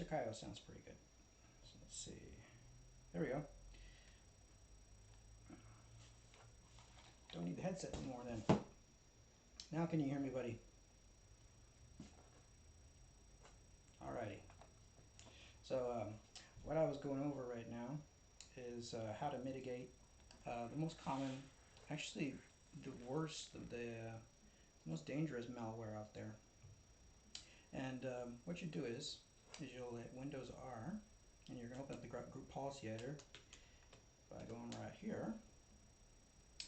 Music IO sounds pretty good. So let's see. There we go. Don't need the headset anymore then. Now can you hear me, buddy? Alrighty. So what I was going over right now is how to mitigate the most common, actually the worst, the most dangerous malware out there. And what you do is you'll hit Windows R, and you're going to open up the group policy editor by going right here.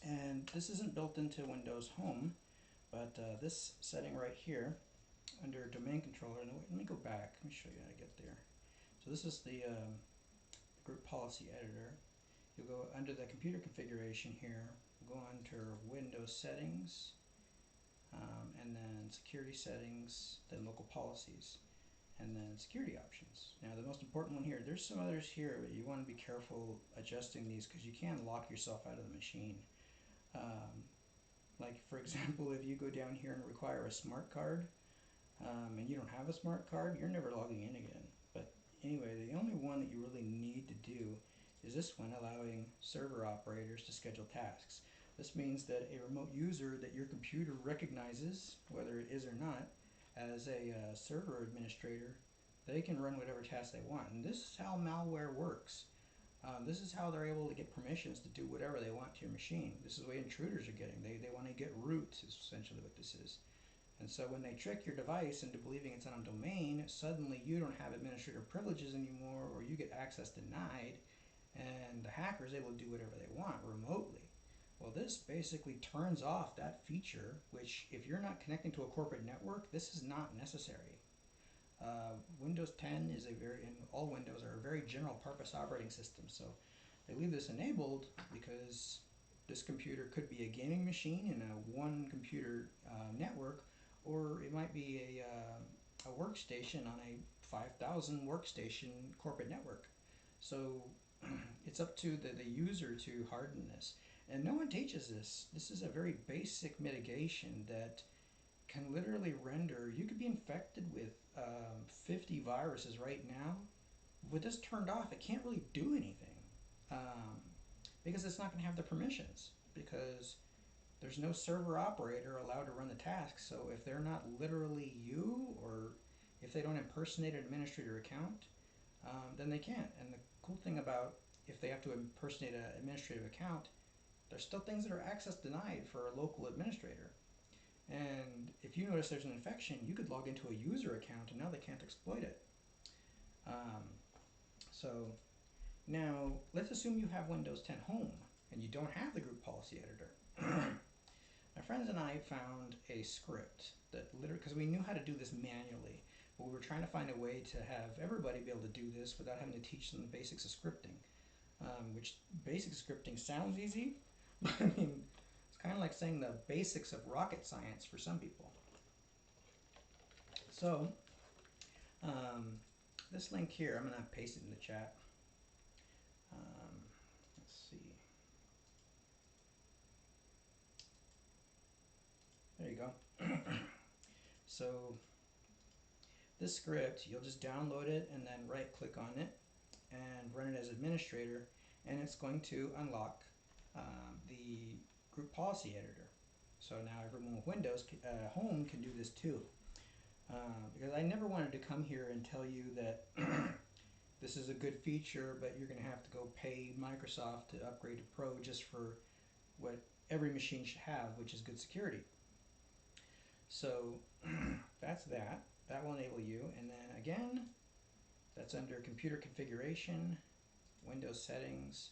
And this isn't built into Windows Home, but this setting right here under domain controller, and let me go back, let me show you how to get there. So this is the group policy editor. You'll go under the computer configuration here, go under Windows settings, and then security settings, then local policies, and then security options. Now the most important one here, there's some others here, but you want to be careful adjusting these because you can lock yourself out of the machine. Like for example, if you go down here and require a smart card, and you don't have a smart card, you're never logging in again. But anyway, the only one that you really need to do is this one, allowing server operators to schedule tasks. This means that a remote user that your computer recognizes, whether it is or not, as a server administrator, they can run whatever tasks they want. And this is how malware works. This is how they're able to get permissions to do whatever they want to your machine. This is what intruders are getting. They want to get root, is essentially what this is. And so when they trick your device into believing it's on a domain, suddenly you don't have administrator privileges anymore, or you get access denied, and the hacker is able to do whatever they want remotely. Well, this basically turns off that feature, which if you're not connecting to a corporate network, this is not necessary. Windows 10 is and all Windows are a very general purpose operating system, so they leave this enabled because this computer could be a gaming machine in a one computer network, or it might be a workstation on a 5,000 workstation corporate network. So it's up to the user to harden this. And no one teaches this. This is a very basic mitigation that can literally render, you could be infected with 50 viruses right now. With this turned off, it can't really do anything because it's not going to have the permissions, because there's no server operator allowed to run the tasks. So if they're not literally you, or if they don't impersonate an administrator account, then they can't. And the cool thing about if they have to impersonate an administrative account, there's still things that are access denied for a local administrator. And if you notice there's an infection, you could log into a user account and now they can't exploit it. So now let's assume you have Windows 10 Home and you don't have the group policy editor. My friends and I found a script that literally, because we knew how to do this manually, but we were trying to find a way to have everybody be able to do this without having to teach them the basics of scripting. Which basic scripting sounds easy, but I mean, it's kind of like saying the basics of rocket science for some people. So, this link here, I'm going to paste it in the chat. Let's see. There you go. So, this script, you'll just download it and then right-click on it and run it as administrator, and it's going to unlock the group policy editor. So now everyone with Windows Home can do this too. Because I never wanted to come here and tell you that this is a good feature, but you're going to have to go pay Microsoft to upgrade to Pro just for what every machine should have, which is good security. So that's that. That will enable you. And then again, that's under computer configuration, Windows settings,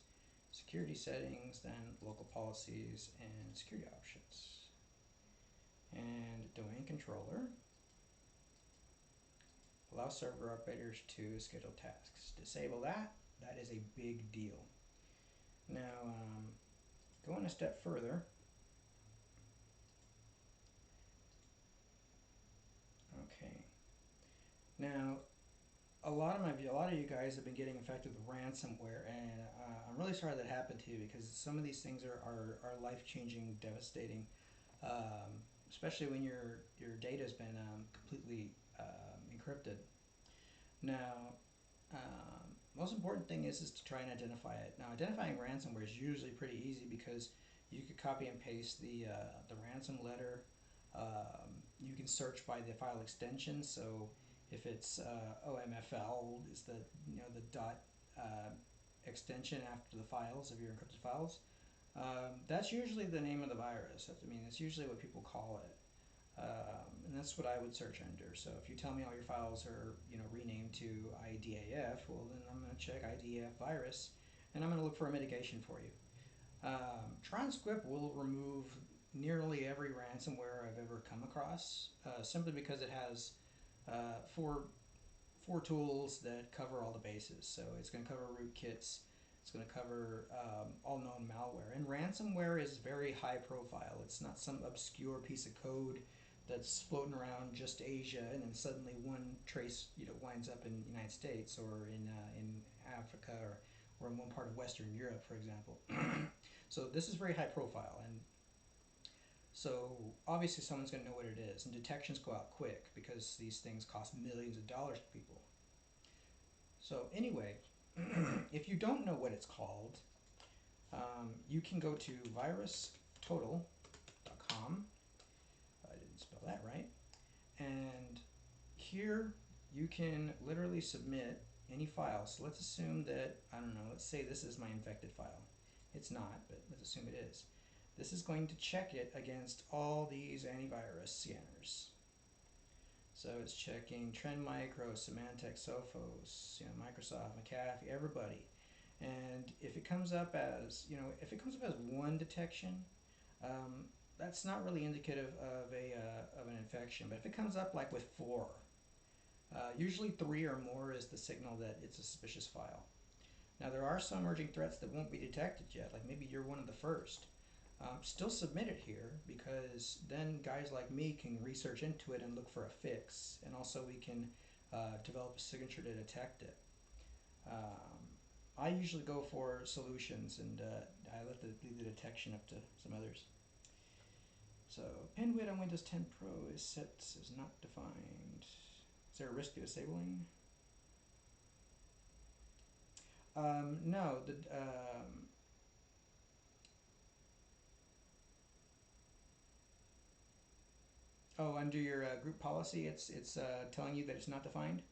security settings, then local policies and security options. And domain controller. Allow server operators to schedule tasks. Disable that. That is a big deal. Now, going a step further. Okay. Now, a lot of you guys have been getting infected with ransomware, and I'm really sorry that happened to you, because some of these things are life-changing, devastating, especially when your data has been completely encrypted. Now, most important thing is to try and identify it. Now, identifying ransomware is usually pretty easy because you could copy and paste the ransom letter. You can search by the file extension. So if it's OMFL is the the dot extension after the files of your encrypted files. That's usually the name of the virus. I mean, that's usually what people call it. And that's what I would search under. So if you tell me all your files are renamed to IDAF, well then I'm going to check IDAF virus, and I'm going to look for a mitigation for you. Transcript will remove nearly every ransomware I've ever come across, simply because it has four tools that cover all the bases. So it's going to cover rootkits. It's going to cover all known malware. And ransomware is very high profile. It's not some obscure piece of code that's floating around just Asia, and then suddenly one trace winds up in the United States or in Africa, or in one part of Western Europe, for example. So this is very high profile, and so obviously someone's going to know what it is, and detections go out quick because these things cost millions of dollars to people. So anyway, if you don't know what it's called, you can go to virustotal.com. I didn't spell that right. And here you can literally submit any file. So let's assume that, I don't know, let's say this is my infected file. It's not, but let's assume it is. This is going to check it against all these antivirus scanners. So it's checking Trend Micro, Symantec, Sophos, Microsoft, McAfee, everybody. And if it comes up as, if it comes up as one detection, that's not really indicative of an infection. But if it comes up like with 4, usually 3 or more is the signal that it's a suspicious file. Now there are some emerging threats that won't be detected yet, like maybe you're one of the first. Still submit it here, because then guys like me can research into it and look for a fix, and also we can develop a signature to detect it. I usually go for solutions, and I leave the detection up to some others. So pin width on Windows 10 Pro is set as not defined. Is there a risk of disabling? No. Oh, under your group policy, it's telling you that it's not defined.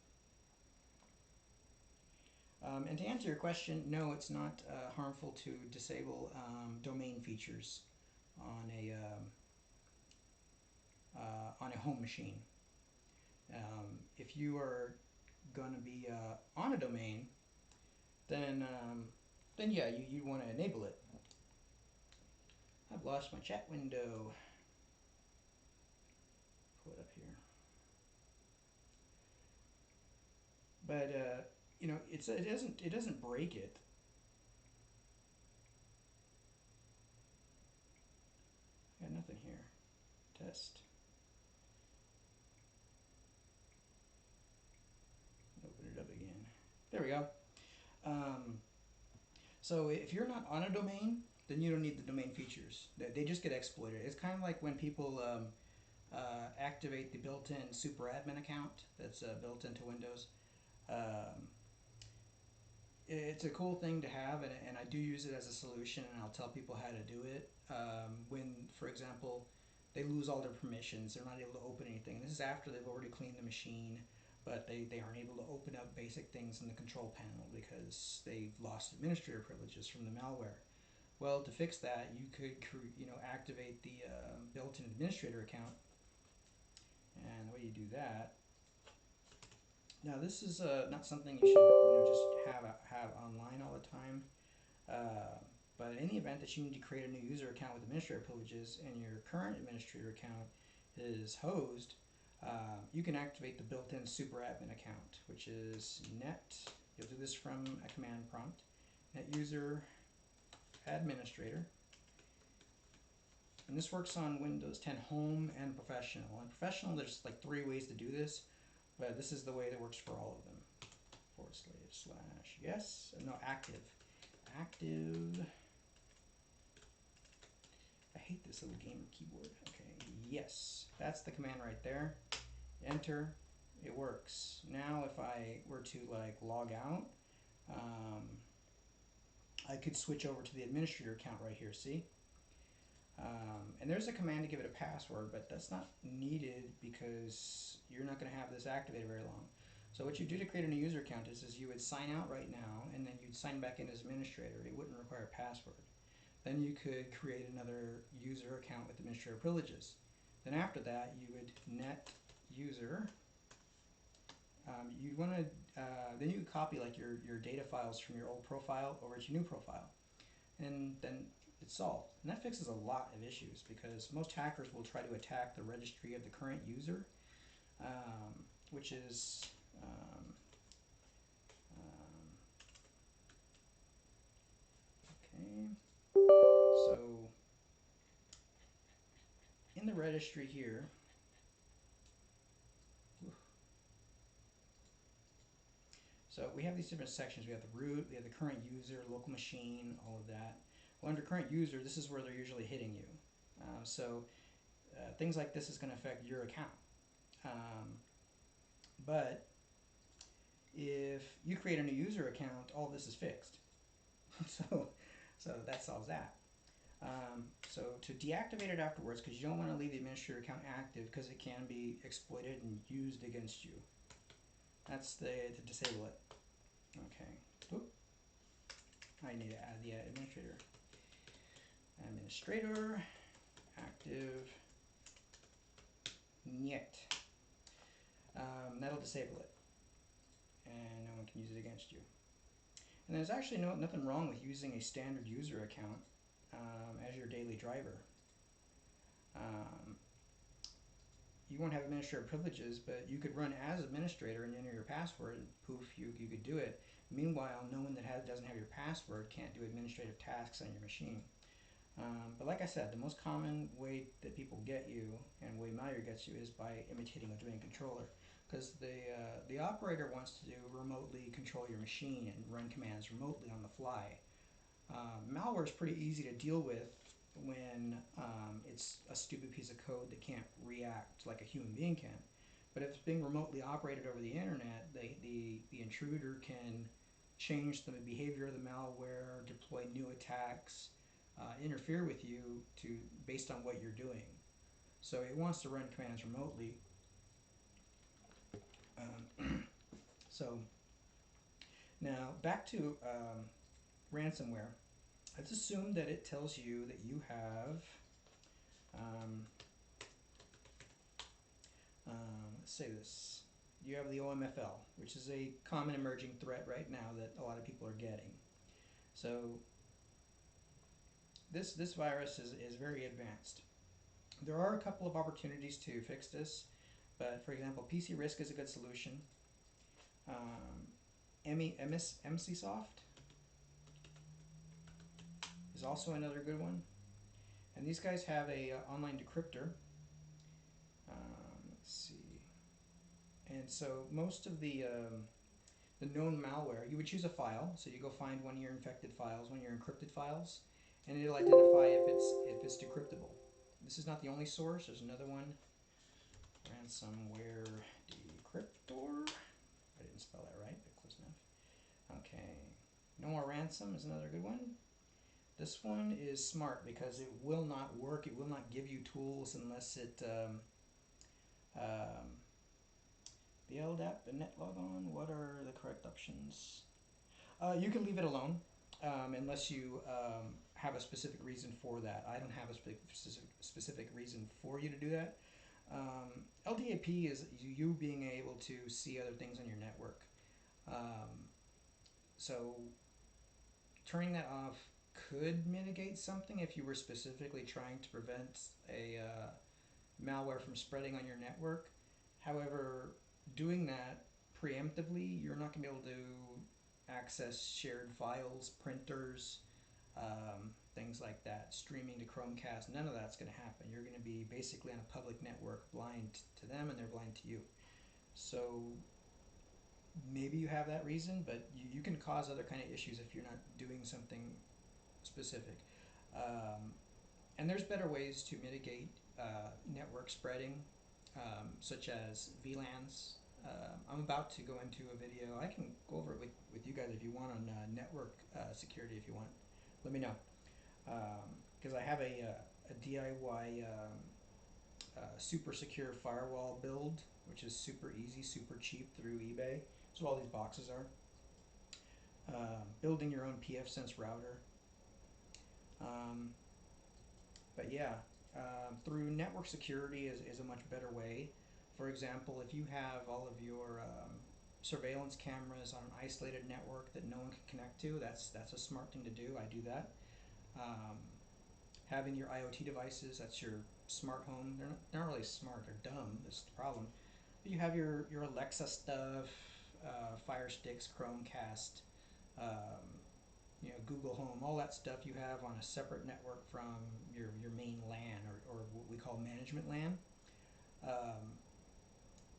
And to answer your question, no, it's not harmful to disable domain features on a home machine. If you are going to be on a domain, then yeah, you want to enable it. I've lost my chat window. Pull it up here. But it doesn't break it. I got nothing here. Test. Open it up again. There we go. So if you're not on a domain, then you don't need the domain features. They just get exploited. It's kind of like when people activate the built-in super admin account that's built into Windows. It's a cool thing to have, and I do use it as a solution, and I'll tell people how to do it. When, for example, they lose all their permissions, they're not able to open anything. This is after they've already cleaned the machine, but they aren't able to open up basic things in the control panel because they've lost administrator privileges from the malware. Well, to fix that, you could activate the built-in administrator account, and the way you do that. Now, this is not something you should just have online all the time. But in the event that you need to create a new user account with administrator privileges and your current administrator account is hosed, you can activate the built-in super admin account, which is net. You'll do this from a command prompt. Net user administrator. And this works on Windows 10 Home and Professional. On Professional, there's like 3 ways to do this, but this is the way that works for all of them. / yes, no, active. Active. I hate this little gamer keyboard. Okay, yes, that's the command right there. Enter. it works. Now if I were to like log out, I could switch over to the administrator account right here, see? And there's a command to give it a password, but that's not needed because you're not going to have this activated very long. So what you do to create a new user account is you would sign out right now, and then you'd sign back in as administrator. It wouldn't require a password. Then you could create another user account with administrator privileges. Then after that, you would net user. You'd want to then you would copy like your data files from your old profile over to your new profile, and then it's solved. And that fixes a lot of issues because most hackers will try to attack the registry of the current user, which is okay. So in the registry here, so we have these different sections. We have the root, we have the current user, local machine, all of that. Well, under current user, this is where they're usually hitting you. So things like this is going to affect your account. But if you create a new user account, all this is fixed. so that solves that. So to deactivate it afterwards, because you don't want to leave the administrator account active because it can be exploited and used against you. That's to disable it. Okay. Oop. I need to add the administrator. Administrator active niet. That'll disable it, and no one can use it against you. And there's actually nothing wrong with using a standard user account as your daily driver. You won't have administrator privileges, but you could run as administrator and enter your password, and poof, you could do it. Meanwhile, no one that doesn't have your password can't do administrative tasks on your machine. But like I said, the most common way that people get you and way malware gets you is by imitating a domain controller, because the operator wants to remotely control your machine and run commands remotely on the fly. Malware is pretty easy to deal with when it's a stupid piece of code that can't react like a human being can. But if it's being remotely operated over the internet, the intruder can change the behavior of the malware, deploy new attacks, interfere with you based on what you're doing. So it wants to run commands remotely. So now back to ransomware. Let's assume that it tells you that you have, let's say this, you have the OMFL, which is a common emerging threat right now that a lot of people are getting. So this virus is very advanced. There are a couple of opportunities to fix this, but for example, PC Risk is a good solution. MCSoft is also another good one, and these guys have a online decryptor. Let's see, and so most of the known malware, you would choose a file, so you go find one of your infected files, one of your encrypted files, and it'll identify if it's decryptable. This is not the only source. There's another one, Ransomware decryptor. I didn't spell that right, but close enough. Okay, No More Ransom is another good one. This one is smart because it will not work. It will not give you tools unless it the LDAP and netlogon. What are the correct options? You can leave it alone unless you have a specific reason for that. I don't have a specific reason for you to do that. LDAP is you being able to see other things on your network. So turning that off could mitigate something if you were specifically trying to prevent a malware from spreading on your network. However, doing that preemptively, you're not going to be able to access shared files, printers, things like that, streaming to Chromecast. None of that's going to happen. You're going to be basically on a public network, blind to them and they're blind to you. So maybe you have that reason, but you can cause other kind of issues if you're not doing something specific. And there's better ways to mitigate network spreading, such as VLANs. I'm about to go into a video. I can go over it with you guys if you want on network security if you want. Let me know. Because I have a DIY super secure firewall build, which is super easy, super cheap through eBay. That's what all these boxes are. Building your own pfSense router. But yeah, through network security is a much better way. For example, if you have all of your surveillance cameras on an isolated network that no one can connect to, that's a smart thing to do. I do that. Having your IoT devices, that's your smart home. They're not really smart, they're dumb, that's the problem. But you have your Alexa stuff, Fire Sticks, Chromecast, Google Home, all that stuff you have on a separate network from your main LAN or what we call management LAN.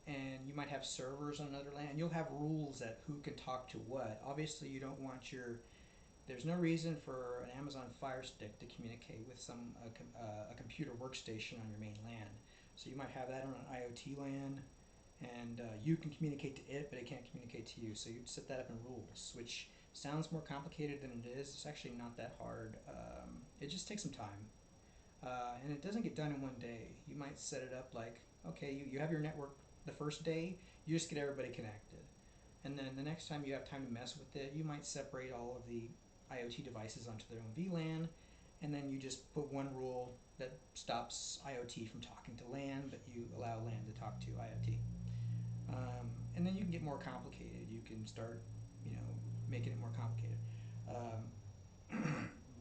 And you might have servers on another LAN. You'll have rules that who can talk to what. Obviously, you don't want there's no reason for an Amazon Fire Stick to communicate with a computer workstation on your main LAN. So you might have that on an IoT LAN, and you can communicate to it, but it can't communicate to you. So you set that up in rules, which sounds more complicated than it is. It's actually not that hard. It just takes some time. And it doesn't get done in one day. You might set it up like, okay, you have your network the first day, you just get everybody connected. And then the next time you have time to mess with it, you might separate all of the IoT devices onto their own VLAN, and then you just put one rule that stops IoT from talking to LAN, but you allow LAN to talk to IoT. And then you can get more complicated. You can start, making it more complicated.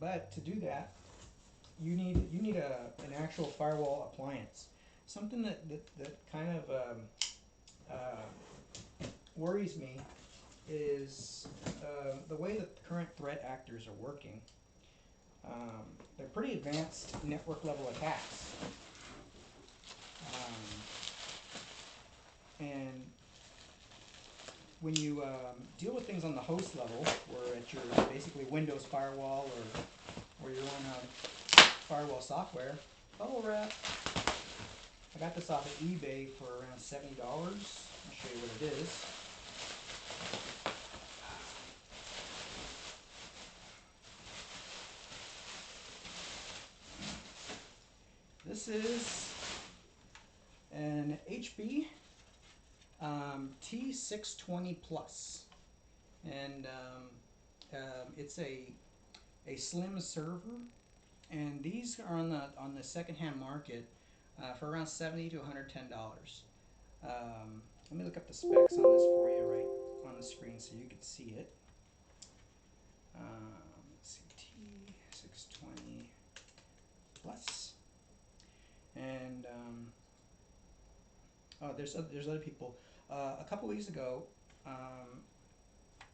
But to do that, you need an actual firewall appliance. Something that kind of worries me is the way that the current threat actors are working. They're pretty advanced network level attacks. And when you deal with things on the host level, or at your basically Windows firewall or your own firewall software, bubble wrap. I got this off of eBay for around $70. I'll show you what it is. This is an HP T620 Plus, and it's a slim server, and these are on the secondhand market for around $70 to $110. Let me look up the specs on this for you right on the screen so you can see it. Let's see, T620 Plus, and there's other people. A couple weeks ago,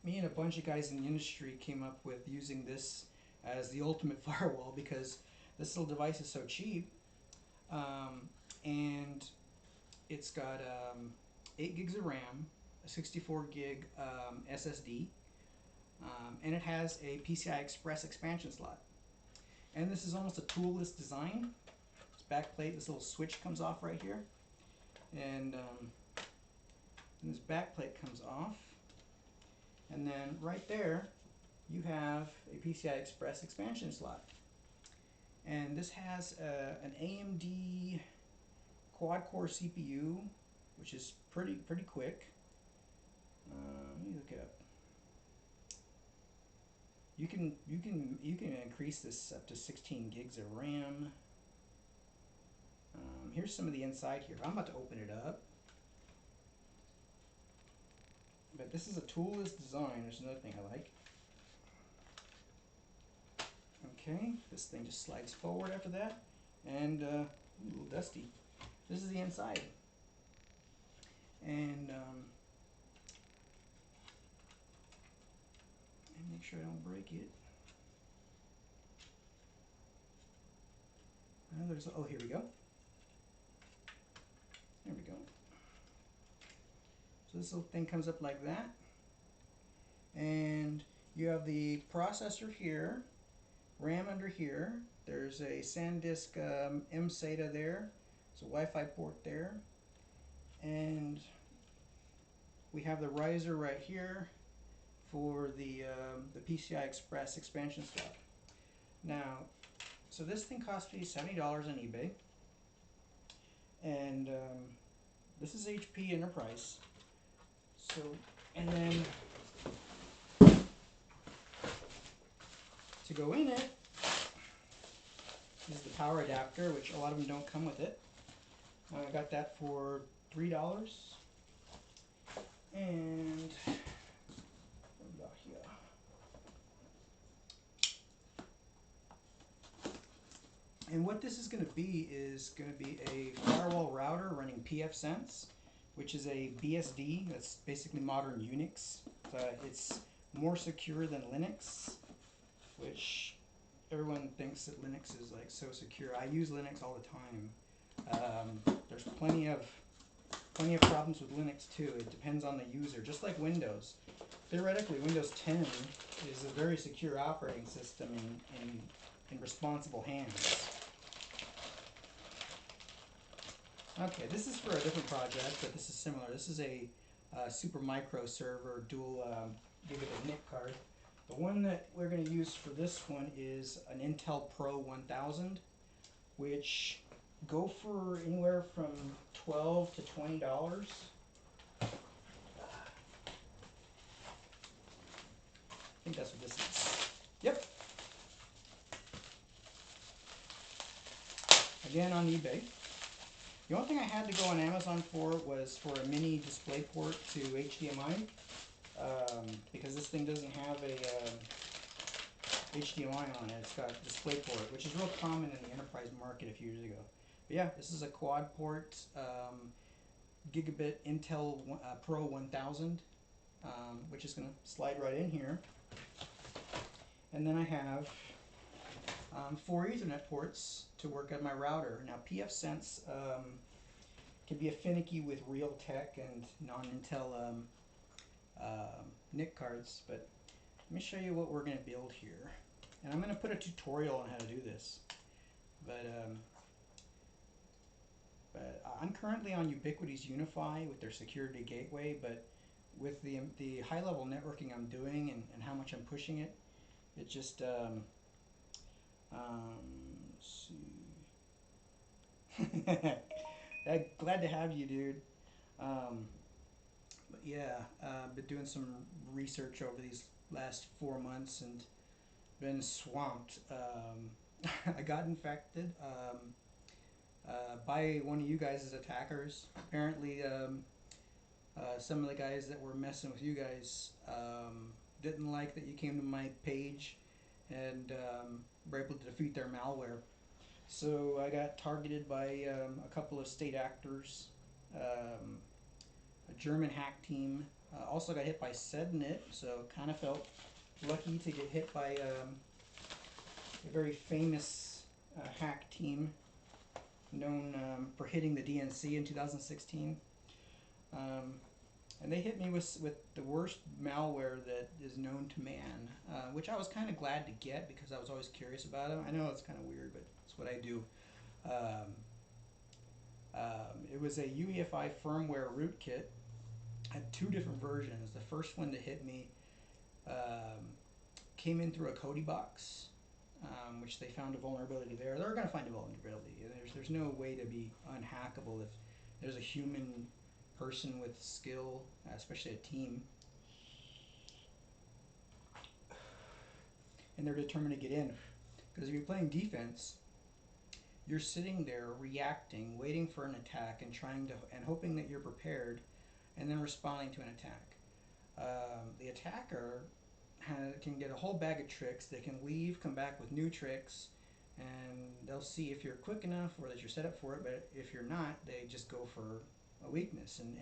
me and a bunch of guys in the industry came up with using this as the ultimate firewall because this little device is so cheap, and it's got 8 gigs of RAM, a 64 gig SSD, and it has a PCI Express expansion slot. And this is almost a toolless design. This backplate, this little switch comes off right here, and this backplate comes off, and then right there you have a PCI Express expansion slot. And this has an AMD quad-core CPU, which is pretty quick. Let me look it up. You can increase this up to 16 gigs of RAM. Here's some of the inside here. I'm about to open it up. But this is a toolless design. There's another thing I like. Okay, this thing just slides forward after that, and a little dusty. This is the inside, and make sure I don't break it. Oh, here we go. There we go. So this little thing comes up like that, and you have the processor here, RAM under here. There's a SanDisk mSATA there. There's a Wi-Fi port there, and we have the riser right here for the PCI Express expansion slot. Now, so this thing cost me $70 on eBay, and this is HP Enterprise. So, and then to go in it is the power adapter, which a lot of them don't come with it. I got that for $3. And what we got here? And what this is going to be a firewall router running pfSense, which is a BSD. That's basically modern Unix. It's more secure than Linux, which everyone thinks that Linux is like so secure. I use Linux all the time. There's plenty of problems with Linux too. It depends on the user, just like Windows. Theoretically, Windows 10 is a very secure operating system in responsible hands. Okay, this is for a different project, but this is similar. This is a super micro server dual gigabit NIC card. The one that we're going to use for this one is an Intel Pro 1000, which go for anywhere from $12 to $20. I think that's what this is. Yep. Again on eBay. The only thing I had to go on Amazon for was for a mini DisplayPort to HDMI, because this thing doesn't have a HDMI on it. It's got DisplayPort, which is real common in the enterprise market a few years ago. But yeah, this is a quad port gigabit Intel Pro 1000, which is going to slide right in here. And then I have 4 Ethernet ports to work on my router. Now pfSense can be finicky with Realtek and non-Intel NIC cards, but let me show you what we're going to build here. And I'm going to put a tutorial on how to do this. But I'm currently on Ubiquiti's Unify with their security gateway, but with the high-level networking I'm doing and how much I'm pushing it, it just let's see. Glad to have you, dude. But yeah, been doing some research over these last 4 months and been swamped. I got infected by one of you guys as attackers. Apparently, some of the guys that were messing with you guys didn't like that you came to my page and were able to defeat their malware. So I got targeted by a couple of state actors, a German hack team. Also got hit by SedNet, so kind of felt lucky to get hit by a very famous hack team known for hitting the DNC in 2016. And they hit me with the worst malware that is known to man, which I was kind of glad to get because I was always curious about them. I know it's kind of weird, but it's what I do. It was a UEFI firmware rootkit. Had 2 different versions. The first one that hit me came in through a Cody box, which they found a vulnerability there. They're going to find a vulnerability. There's no way to be unhackable if there's a human person with skill, especially a team, and they're determined to get in. Because if you're playing defense, you're sitting there reacting, waiting for an attack, and hoping that you're prepared, and then responding to an attack. The attacker can get a whole bag of tricks. They can leave, come back with new tricks, and they'll see if you're quick enough or that you're set up for it. But if you're not, they just go for a weakness, and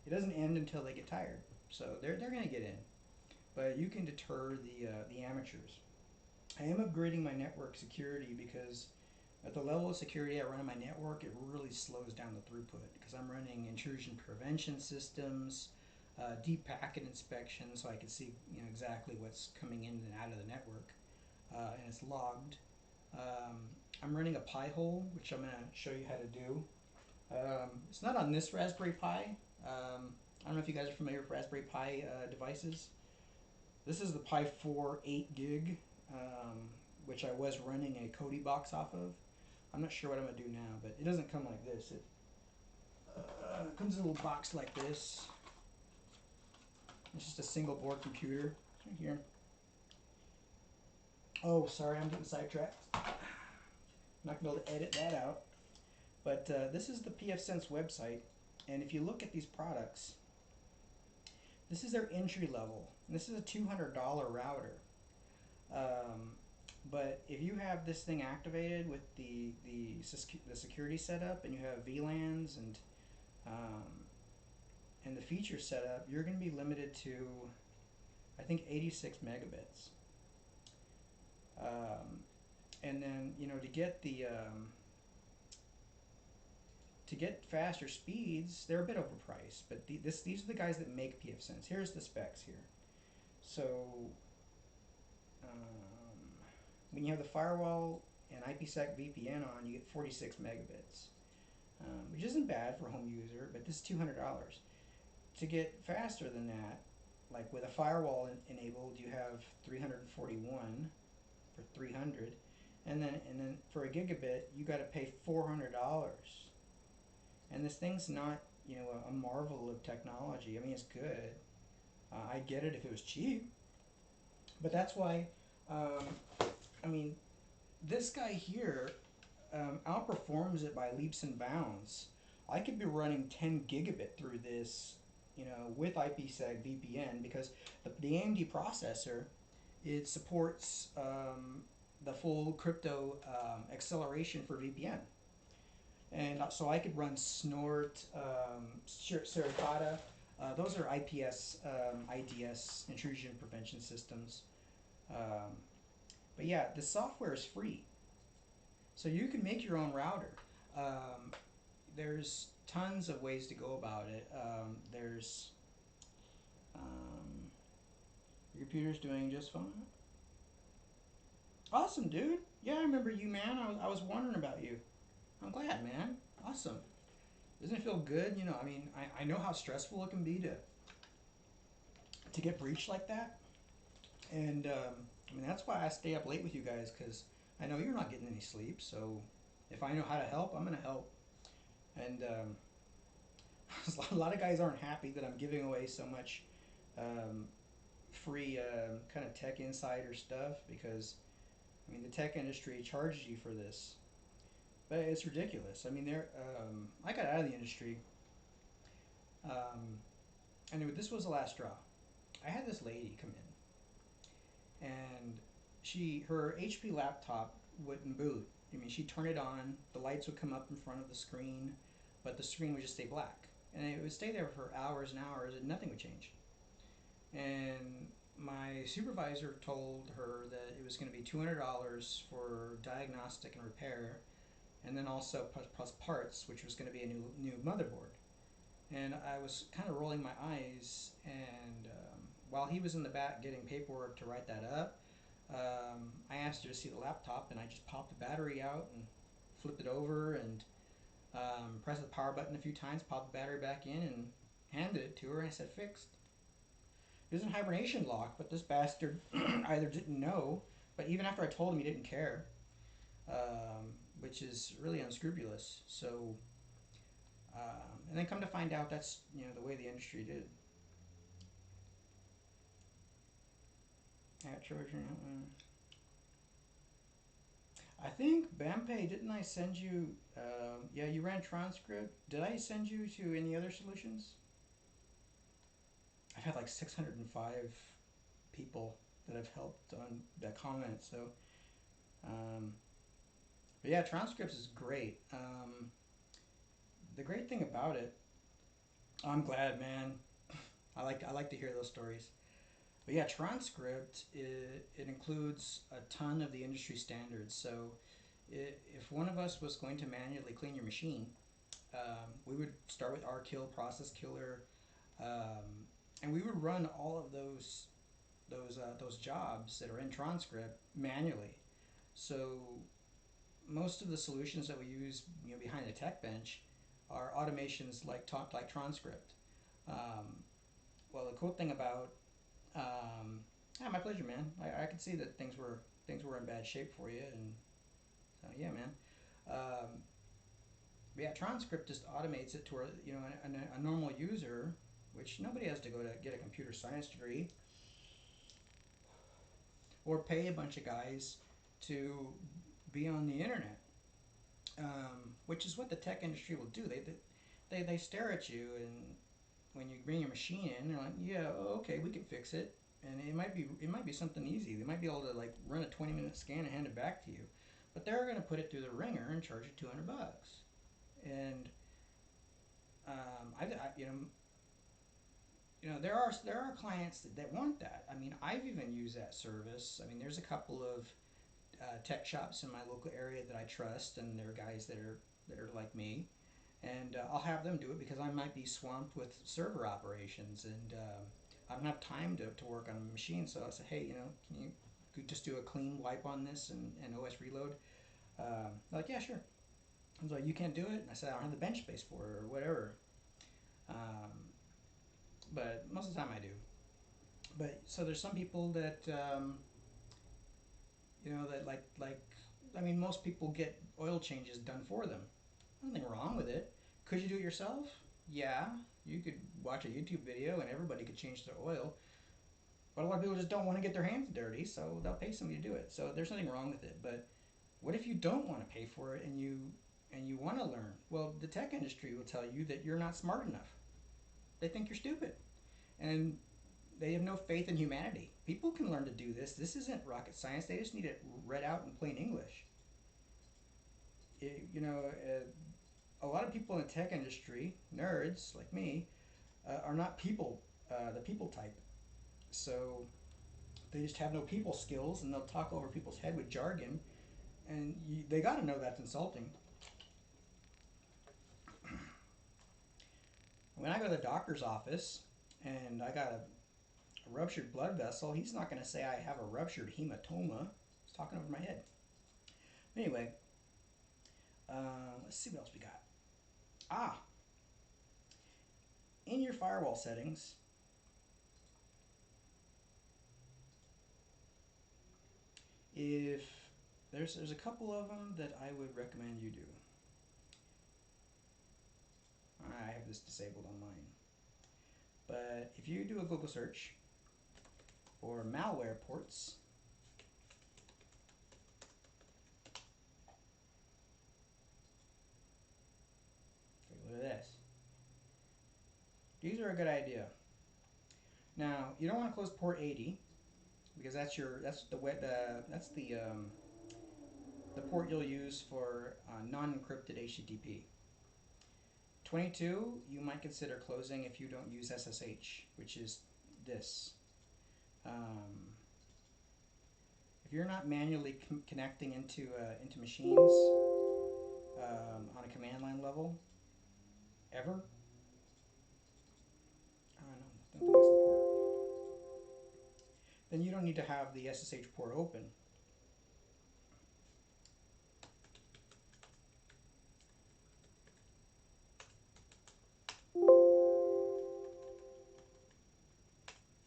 it doesn't end until they get tired. So they're going to get in, but you can deter the amateurs. I am upgrading my network security because at the level of security I run on my network, it really slows down the throughput because I'm running intrusion prevention systems, deep packet inspection, so I can see exactly what's coming in and out of the network, and it's logged. I'm running a Pi-hole, which I'm going to show you how to do. It's not on this Raspberry Pi. I don't know if you guys are familiar with Raspberry Pi devices. This is the Pi 4 8 gig, which I was running a Kodi box off of. I'm not sure what I'm going to do now, but it doesn't come like this. It comes in a little box like this. It's just a single board computer. Right here. Oh, sorry, I'm getting sidetracked. I'm not going to be able to edit that out. But this is the pfSense website, and if you look at these products, this is their entry level. And this is a $200 router. But if you have this thing activated with the security setup, and you have VLANs and the feature setup, you're going to be limited to, I think, 86 megabits. And then, you know, to get faster speeds, they're a bit overpriced. But these are the guys that make pfSense. Here's the specs here. So when you have the firewall and IPsec VPN on, you get 46 megabits, which isn't bad for a home user, but this is $200. To get faster than that, like with a firewall enabled, you have 341 for 300, and then for a gigabit, you got to pay $400. And this thing's not, you know, a marvel of technology. I mean, it's good. I'd get it if it was cheap, but that's why. I mean, this guy here outperforms it by leaps and bounds. I could be running 10 gigabit through this, you know, with IPsec VPN, because the AMD processor, it supports the full crypto acceleration for VPN. And so I could run Snort, Suricata. Those are IPS, IDS, intrusion prevention systems. But yeah, the software is free. So you can make your own router. There's tons of ways to go about it. Your computer's doing just fine. Awesome, dude. Yeah, I remember you, man. I was wondering about you. I'm glad, man. Awesome. Doesn't it feel good? You know, I mean, I know how stressful it can be to get breached like that. And I mean, that's why I stay up late with you guys, because I know you're not getting any sleep. So if I know how to help, I'm going to help. And a lot of guys aren't happy that I'm giving away so much free kind of tech insider stuff, because, I mean, the tech industry charges you for this. But it's ridiculous. I mean, I got out of the industry, and this was the last straw. I had this lady come in, and her HP laptop wouldn't boot. I mean, she'd turn it on, the lights would come up in front of the screen, but the screen would just stay black. And it would stay there for hours and hours, and nothing would change. And my supervisor told her that it was going to be $200 for diagnostic and repair, and then also plus parts, which was going to be a new motherboard. And I was kind of rolling my eyes, and while he was in the back getting paperwork to write that up, I asked her to see the laptop, and I just popped the battery out and flipped it over and pressed the power button a few times, popped the battery back in, and handed it to her, and I said, fixed. It was in hibernation lock, but this bastard either didn't know, but even after I told him, he didn't care, which is really unscrupulous. So, and then come to find out, that's, you know, the way the industry did. At Trojan, I think Bampay, didn't I send you? Yeah, you ran transcript. Did I send you to any other solutions? I've had like 605 people that I've helped on that comment. So, but yeah, transcripts is great. The great thing about it, I'm glad, man. I like to hear those stories. But yeah, transcript, it includes a ton of the industry standards. So if one of us was going to manually clean your machine, we would start with rkill, process killer, and we would run all of those jobs that are in transcript manually. So most of the solutions that we use, you know, behind the tech bench are automations like transcript. Well, the cool thing about my pleasure, man. I could see that things were in bad shape for you, and so yeah, man. Um, yeah, transcript just automates it to where a normal user, which nobody has to go to get a computer science degree or pay a bunch of guys to be on the internet, which is what the tech industry will do. They stare at you, and when you bring your machine in, they're like, yeah, okay, we can fix it, and it might be something easy. They might be able to like run a 20-minute scan and hand it back to you, but they're going to put it through the ringer and charge you $200. And there are clients that want that. I mean, I've even used that service. I mean, there's a couple of tech shops in my local area that I trust, and they're guys that are like me, and I'll have them do it because I might be swamped with server operations, and I don't have time to work on a machine. So I said, hey, can you just do a clean wipe on this and OS reload? They're like, yeah, sure. I was like, you can't do it? And I said, I don't have the bench space for it or whatever. But most of the time I do. But so there's some people that that I mean, most people get oil changes done for them. Nothing wrong with it. Could you do it yourself? Yeah, you could watch a YouTube video and everybody could change their oil. But a lot of people just don't want to get their hands dirty, so they'll pay somebody to do it. So there's nothing wrong with it. But what if you don't want to pay for it and you want to learn? Well, the tech industry will tell you that you're not smart enough. They think you're stupid, and they have no faith in humanity. People can learn to do this. This isn't rocket science. They just need it read out in plain English. It, you know, a lot of people in the tech industry, nerds like me, are not the people type. So they just have no people skills, and they'll talk over people's head with jargon, and they got to know that's insulting. When I go to the doctor's office and I got a ruptured blood vessel, he's not going to say I have a ruptured hematoma. He's talking over my head. Anyway, let's see what else we got. Ah, in your firewall settings, if there's a couple of them that I would recommend you do. I have this disabled on mine. But if you do a Google search for malware ports, take a look at this. These are a good idea. Now, you don't want to close port 80 because that's the port you'll use for non-encrypted HTTP. 22, you might consider closing if you don't use SSH, which is this. If you're not manually connecting into machines on a command line level, ever, no, don't think that's the port. Then you don't need to have the SSH port open.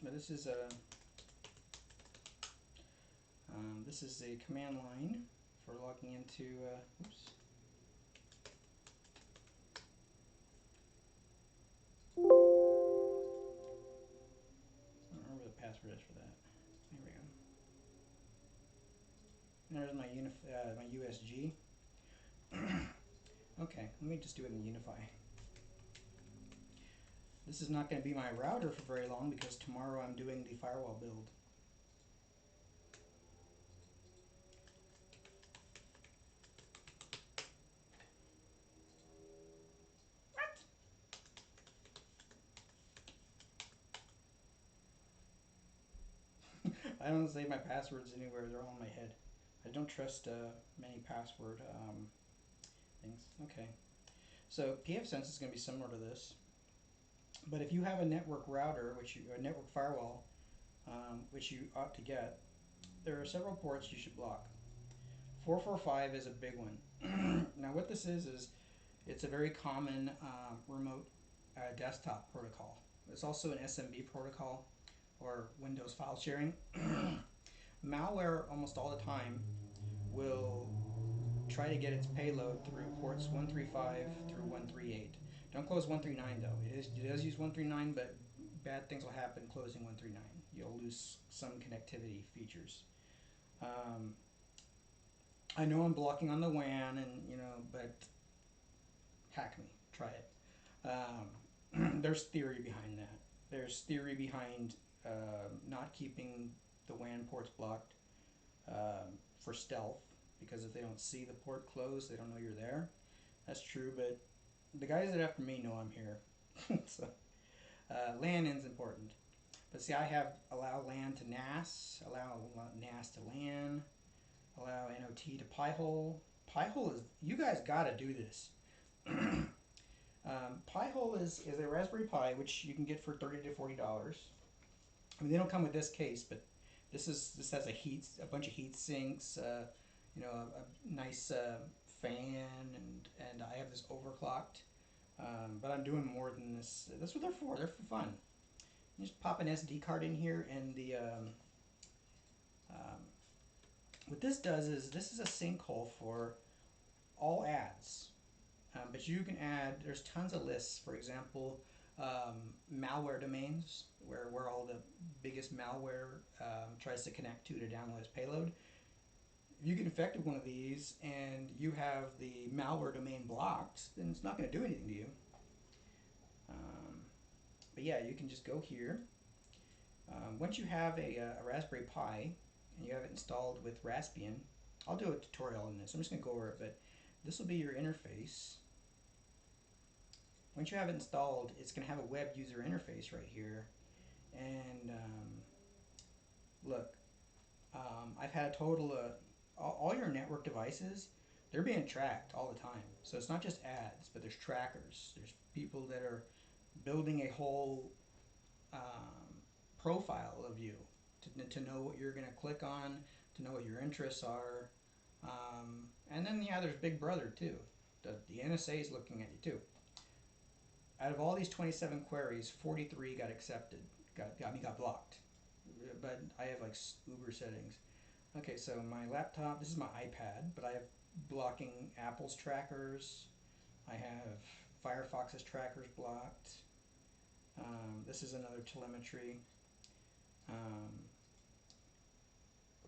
But this is a command line for logging into. Oops. I don't remember the password is for that. Here we go. There's my USG. Okay, let me just do it in Unify. This is not going to be my router for very long because tomorrow I'm doing the firewall build. I don't save my passwords anywhere, they're all in my head. I don't trust many password things. Okay, so pfSense is going to be similar to this. But if you have a network router, a network firewall, which you ought to get, there are several ports you should block. 445 is a big one. Now what this is it's a very common remote desktop protocol. It's also an SMB protocol, or Windows file sharing. Malware almost all the time will try to get its payload through ports 135 through 138. Don't close 139 though. It does use 139, but bad things will happen closing 139. You'll lose some connectivity features. I know I'm blocking on the WAN, and but hack me. Try it. There's theory behind that. There's theory behind not keeping the WAN ports blocked for stealth, because if they don't see the port closed, they don't know you're there. That's true, but the guys that are after me know I'm here. So LAN is important. But see, I have allow LAN to NAS, allow NAS to LAN, allow NOT to Pi-hole. Pi-hole is, you guys gotta do this. Pi-hole is a Raspberry Pi, which you can get for $30 to $40. I mean, they don't come with this case, but this has a bunch of heat sinks, a nice fan, and I have this overclocked. But I'm doing more than this. That's what they're for. They're for fun. You just pop an SD card in here, and what this does is this is a sinkhole for all ads. But you can add, there's tons of lists. For example, malware domains, where all the biggest malware tries to connect to download its payload. If you get infected with one of these and you have the malware domain blocked, then it's not going to do anything to you. But yeah, you can just go here. Once you have a Raspberry Pi and you have it installed with Raspbian, I'll do a tutorial on this. I'm just going to go over it, but this will be your interface. Once you have it installed, it's going to have a web user interface right here. And look, I've had a total of all your network devices, they're being tracked all the time. So it's not just ads, but there's trackers. There's people that are building a whole profile of you to know what you're going to click on, to know what your interests are. And then, yeah, there's Big Brother too. The NSA is looking at you too. Out of all these 27 queries, 43 got accepted, got blocked. But I have like uber settings. Okay, so my laptop, this is my iPad, but I have blocking Apple's trackers. I have Firefox's trackers blocked. This is another telemetry. Go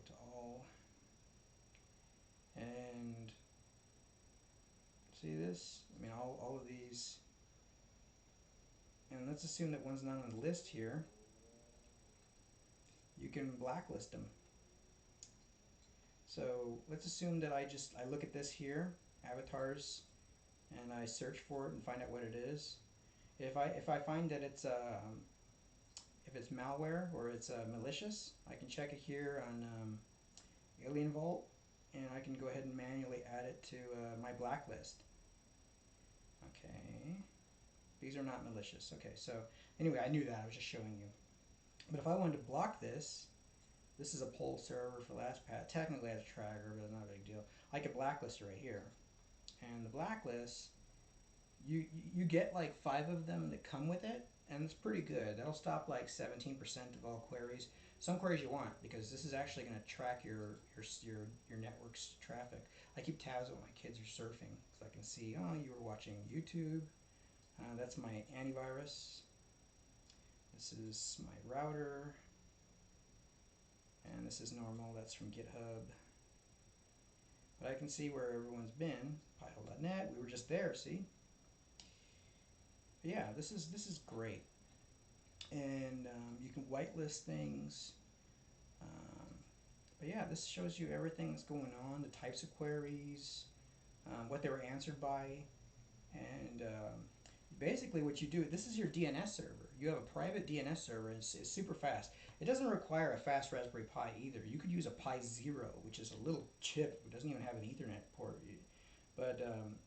to all. And see this? I mean, all of these. And let's assume that one's not on the list here. You can blacklist them. So let's assume that I look at this here, avatars, and I search for it and find out what it is. If I find that it's if it's malware or it's malicious, I can check it here on Alien Vault, and I can go ahead and manually add it to my blacklist. Okay, these are not malicious. Okay, so anyway, I knew that. I was just showing you. But if I wanted to block this, this is a poll server for LastPass. Technically, it's a tracker, but it's not a big deal. I could blacklist it right here, and the blacklist, you get like 5 of them that come with it, and it's pretty good. That'll stop like 17% of all queries. Some queries you want, because this is actually going to track your network's traffic. I keep tabs when my kids are surfing, so I can see, oh, you were watching YouTube. That's my antivirus. This is my router. And this is normal, that's from GitHub. But I can see where everyone's been. Pi-hole.net, we were just there, see? But yeah, this is great. And you can whitelist things. But yeah, this shows you everything that's going on, the types of queries, what they were answered by, and basically what you do, this is your DNS server. You have a private DNS server, and it's super fast. It doesn't require a fast Raspberry Pi either. You could use a Pi Zero, which is a little chip. It doesn't even have an Ethernet port. But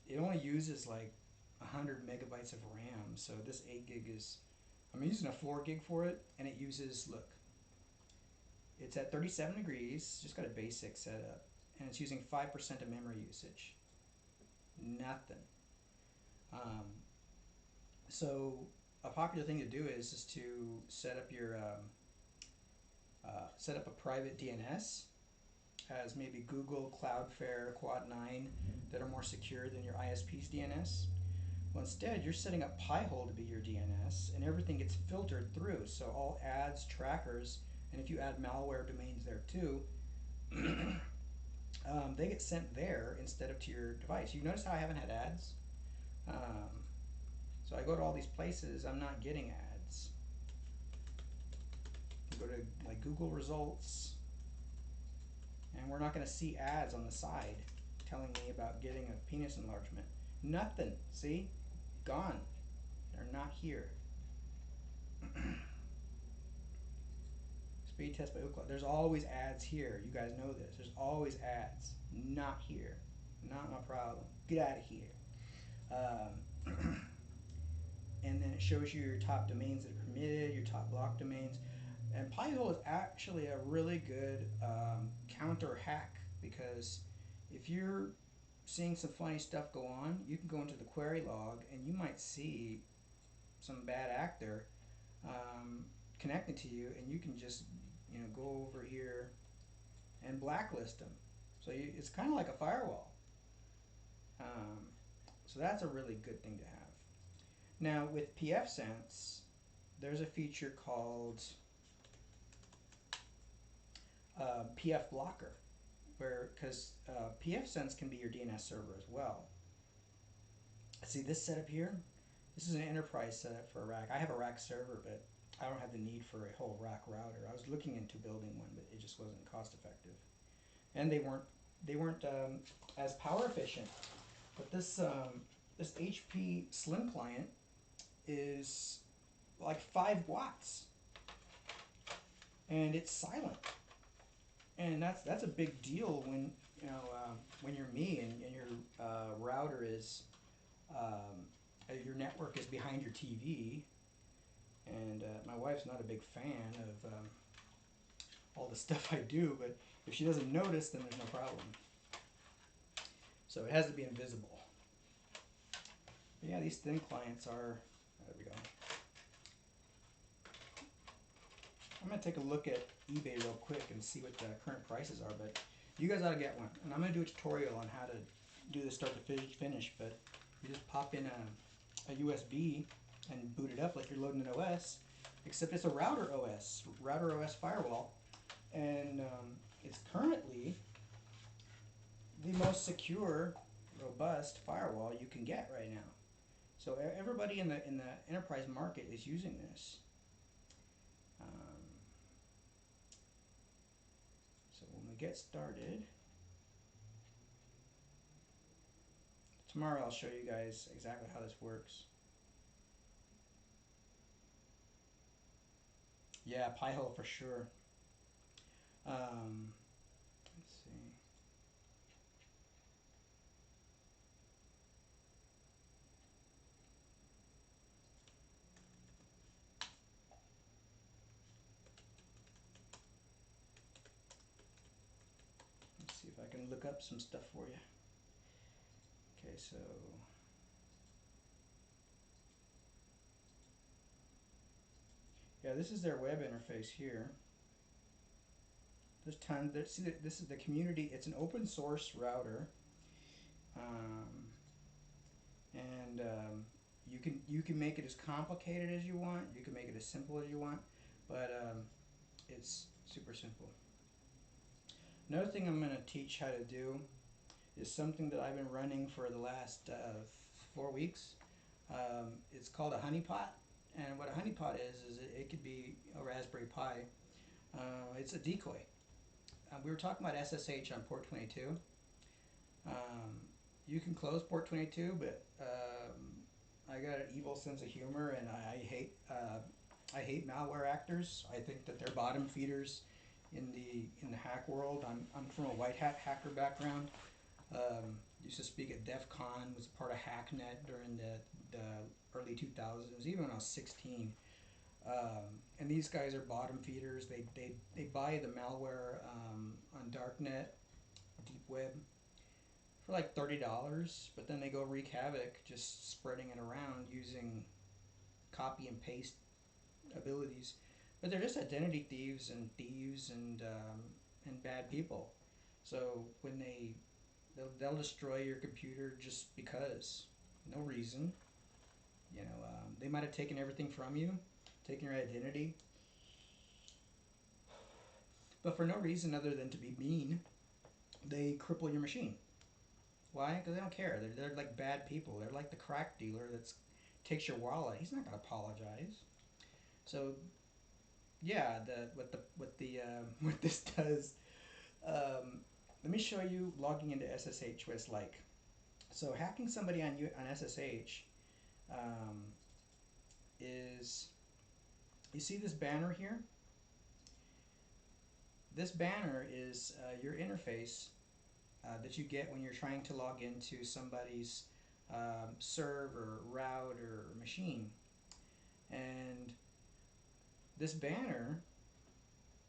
it only uses like 100 megabytes of RAM. So this 8 gig is, I'm using a 4 gig for it, and it uses, look, it's at 37 degrees, just got a basic setup, and it's using 5% of memory usage. Nothing. So a popular thing to do is to set up your set up a private DNS as maybe Google, Cloudflare, Quad9 that are more secure than your ISP's DNS. Well, instead, you're setting up Pi-hole to be your DNS, and everything gets filtered through. So all ads, trackers, and if you add malware domains there too, they get sent there instead of to your device. You notice how I haven't had ads? So I go to all these places, I'm not getting ads. I go to like Google results, and we're not going to see ads on the side telling me about getting a penis enlargement. Nothing. See? Gone. They're not here. Speed test by Ookla. There's always ads here. You guys know this. There's always ads. Not here. Not my problem. Get out of here. And then it shows you your top domains that are permitted, your top block domains. And Pi-hole is actually a really good counter hack, because if you're seeing some funny stuff go on, you can go into the query log and you might see some bad actor connected to you, and you can just go over here and blacklist them. So it's kind of like a firewall. So that's a really good thing to have. Now with pfSense, there's a feature called PF blocker, because pfSense can be your DNS server as well. See this setup here? This is an enterprise setup for a rack. I have a rack server, but I don't have the need for a whole rack router. I was looking into building one, but it just wasn't cost effective, and they weren't as power efficient. But this HP Slim client is like 5 watts, and it's silent. And that's a big deal when when you're me and your router is your network is behind your TV, and my wife's not a big fan of all the stuff I do, but if she doesn't notice, then there's no problem. So it has to be invisible. But yeah, these thin clients are. There we go. I'm going to take a look at eBay real quick and see what the current prices are, but you guys ought to get one. And I'm going to do a tutorial on how to do this start to finish, but you just pop in a USB and boot it up like you're loading an OS, except it's a router OS firewall, and it's currently the most secure, robust firewall you can get right now. So everybody in the enterprise market is using this. So when we get started, tomorrow I'll show you guys exactly how this works. Yeah, Pi-hole for sure. Let's see. Let's see if I can look up some stuff for you. Okay, so yeah, this is their web interface here. There's tons. See, this is the community. It's an open source router, and you can make it as complicated as you want. You can make it as simple as you want, but it's super simple. Another thing I'm going to teach how to do is something that I've been running for the last 4 weeks. It's called a honeypot, and what a honeypot is it could be a Raspberry Pi. It's a decoy. We were talking about SSH on port 22. You can close port 22, but I got an evil sense of humor, and I hate malware actors. I think that they're bottom feeders in the hack world. I'm from a white hat hacker background. Used to speak at DEF CON, was part of HackNet during the early 2000s, even when I was 16. And these guys are bottom feeders. They buy the malware on darknet, deep web, for like $30, but then they go wreak havoc just spreading it around using copy and paste abilities, but they're just identity thieves and bad people. So when they'll destroy your computer just because, no reason. They might have taken everything from you, taken your identity, but for no reason other than to be mean, they cripple your machine. Why? Because they don't care. They're like bad people. They're like the crack dealer that takes your wallet. He's not going to apologize. So yeah, what this does. Let me show you logging into SSH what it's like. So hacking somebody on SSH is, you see this banner here? This banner is your interface that you get when you're trying to log into somebody's server, route, or machine. And this banner,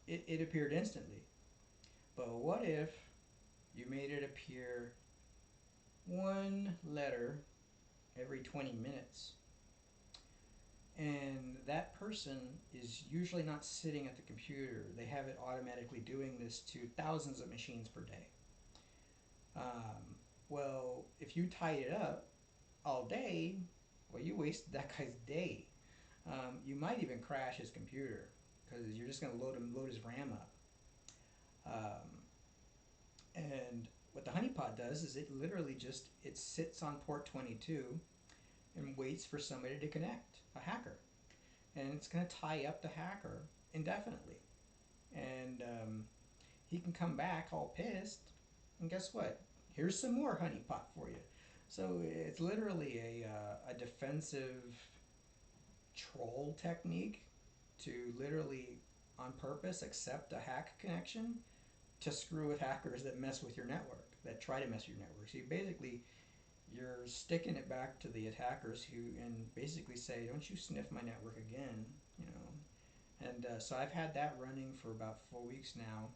it appeared instantly. But what if you made it appear one letter every 20 minutes? And that person is usually not sitting at the computer. They have it automatically doing this to thousands of machines per day. Well, if you tied it up all day, well, you wasted that guy's day. You might even crash his computer because you're just going to load his RAM up. And what the honeypot does is it literally it sits on port 22 and waits for somebody to connect, a hacker. And it's going to tie up the hacker indefinitely. And he can come back all pissed, and guess what? Here's some more honeypot for you. So it's literally a defensive troll technique to literally, on purpose, accept a hack connection to screw with hackers that mess with your network, that try to mess with your network. So you're sticking it back to the attackers and basically say, don't you sniff my network again, And so I've had that running for about 4 weeks now,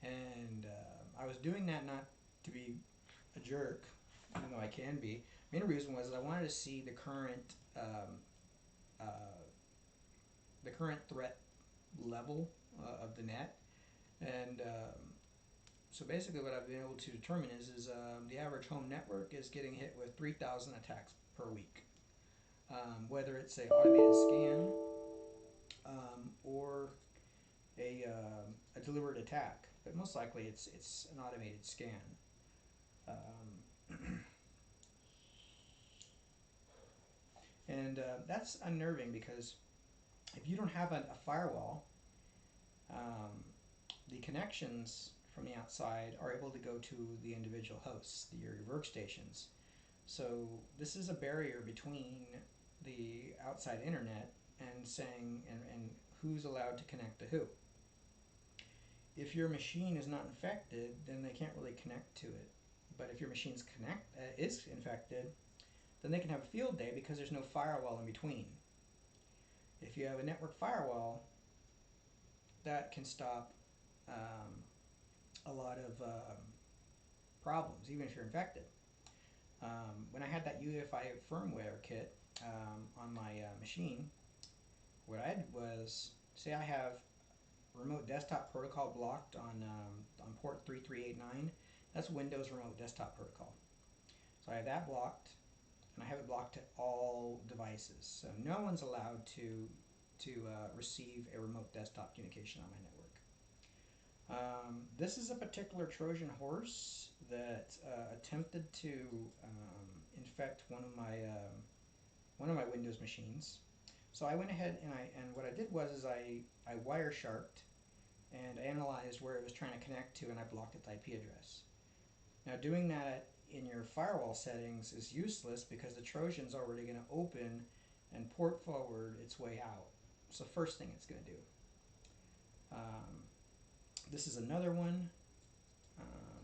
and I was doing that not to be a jerk, even though I can be. Main reason was I wanted to see the current threat level of the net, and so basically what I've been able to determine is the average home network is getting hit with 3,000 attacks per week. Whether it's a automated scan or a deliberate attack, but most likely it's an automated scan. And that's unnerving because if you don't have a firewall, the connections from the outside are able to go to the individual hosts, your workstations. So this is a barrier between the outside internet and who's allowed to connect to who. If your machine is not infected, then they can't really connect to it. But if your machine is infected, then they can have a field day because there's no firewall in between. If you have a network firewall, that can stop a lot of problems, even if you're infected. When I had that UEFI firmware kit on my machine, what I did was, say I have remote desktop protocol blocked on port 3389. That's Windows Remote Desktop Protocol. So I have that blocked, and I have it blocked to all devices. So no one's allowed to receive a remote desktop communication on my network. This is a particular Trojan horse that attempted to infect one of my Windows machines. So I went ahead and what I did was I Wiresharked and analyzed where it was trying to connect to, and I blocked its IP address. Now doing that in your firewall settings is useless because the Trojan's already going to open and port forward its way out. So first thing it's going to do. This is another one.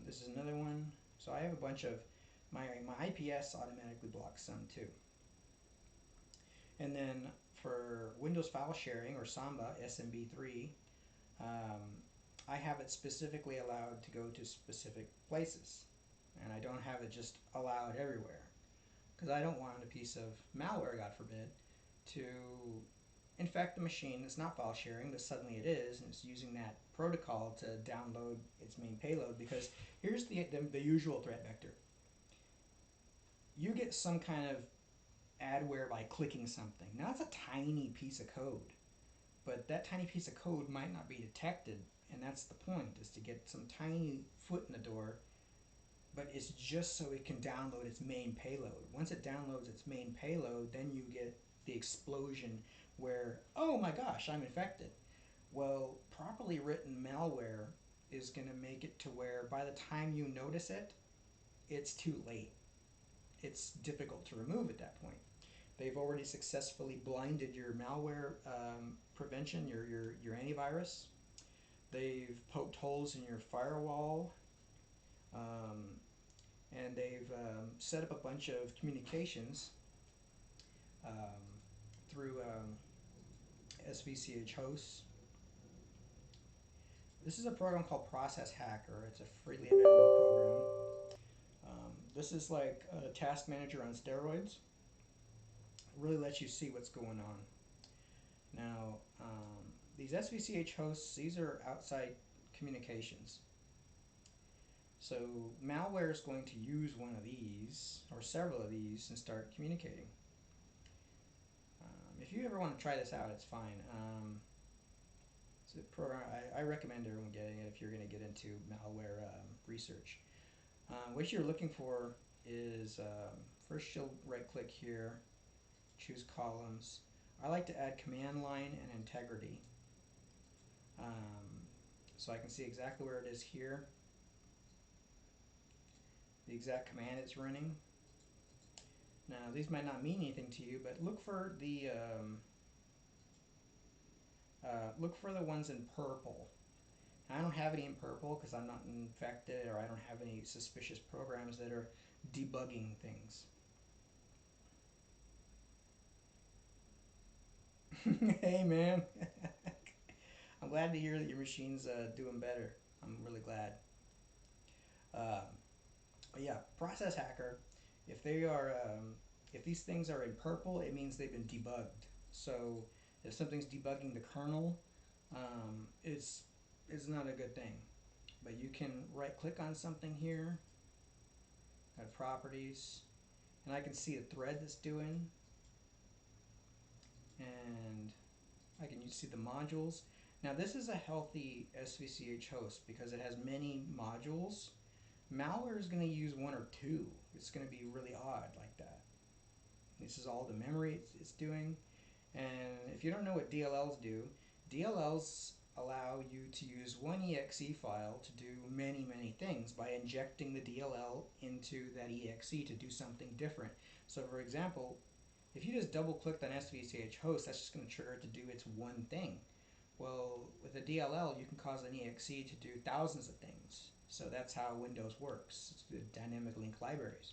This is another one. So I have a bunch of my IPS automatically blocks some too. And then for Windows file sharing, or Samba SMB3, I have it specifically allowed to go to specific places, and I don't have it just allowed everywhere because I don't want a piece of malware, God forbid, to infect the machine that's not file sharing, but suddenly it is, and it's using that protocol to download its main payload. Because here's the usual threat vector. You get some kind of adware by clicking something. Now it's a tiny piece of code, but that tiny piece of code might not be detected, and that's the point, is to get some tiny foot in the door, but it's just so it can download its main payload. Once it downloads its main payload, then you get the explosion where, oh my gosh, I'm infected. Well, properly written malware is going to make it to where by the time you notice it, it's too late. It's difficult to remove at that point. They've already successfully blinded your malware prevention, your antivirus. They've poked holes in your firewall, and they've set up a bunch of communications through SVCH hosts. This is a program called Process Hacker. It's a freely available program. This is like a task manager on steroids. It really lets you see what's going on. Now, these SVCH hosts, these are outside communications. So malware is going to use one of these, or several of these, and start communicating. If you ever want to try this out, it's fine. It's a program, I recommend everyone getting it if you're going to get into malware research. What you're looking for is, first you'll right click here, choose columns. I like to add command line and integrity, so I can see exactly where it is here, the exact command it's running. Now these might not mean anything to you, but look for the ones in purple. I don't have any in purple because I'm not infected, or I don't have any suspicious programs that are debugging things. Hey man, I'm glad to hear that your machine's doing better. I'm really glad. Yeah, Process Hacker, if they are, if these things are in purple, it means they've been debugged. So if something's debugging the kernel, it's not a good thing. But you can right click on something here, at properties, and I can see a thread that's doing, and I can see the modules. Now this is a healthy SVCH host because it has many modules. Malware is going to use one or two. It's going to be really odd like that. This is all the memory it's doing. And if you don't know what DLLs do, DLLs allow you to use one exe file to do many, many things by injecting the DLL into that exe to do something different. So for example, if you just double clicked on SVCH host, that's just going to trigger it to do its one thing. Well, with a DLL, you can cause an exe to do thousands of things. So that's how Windows works. It's the dynamic link libraries.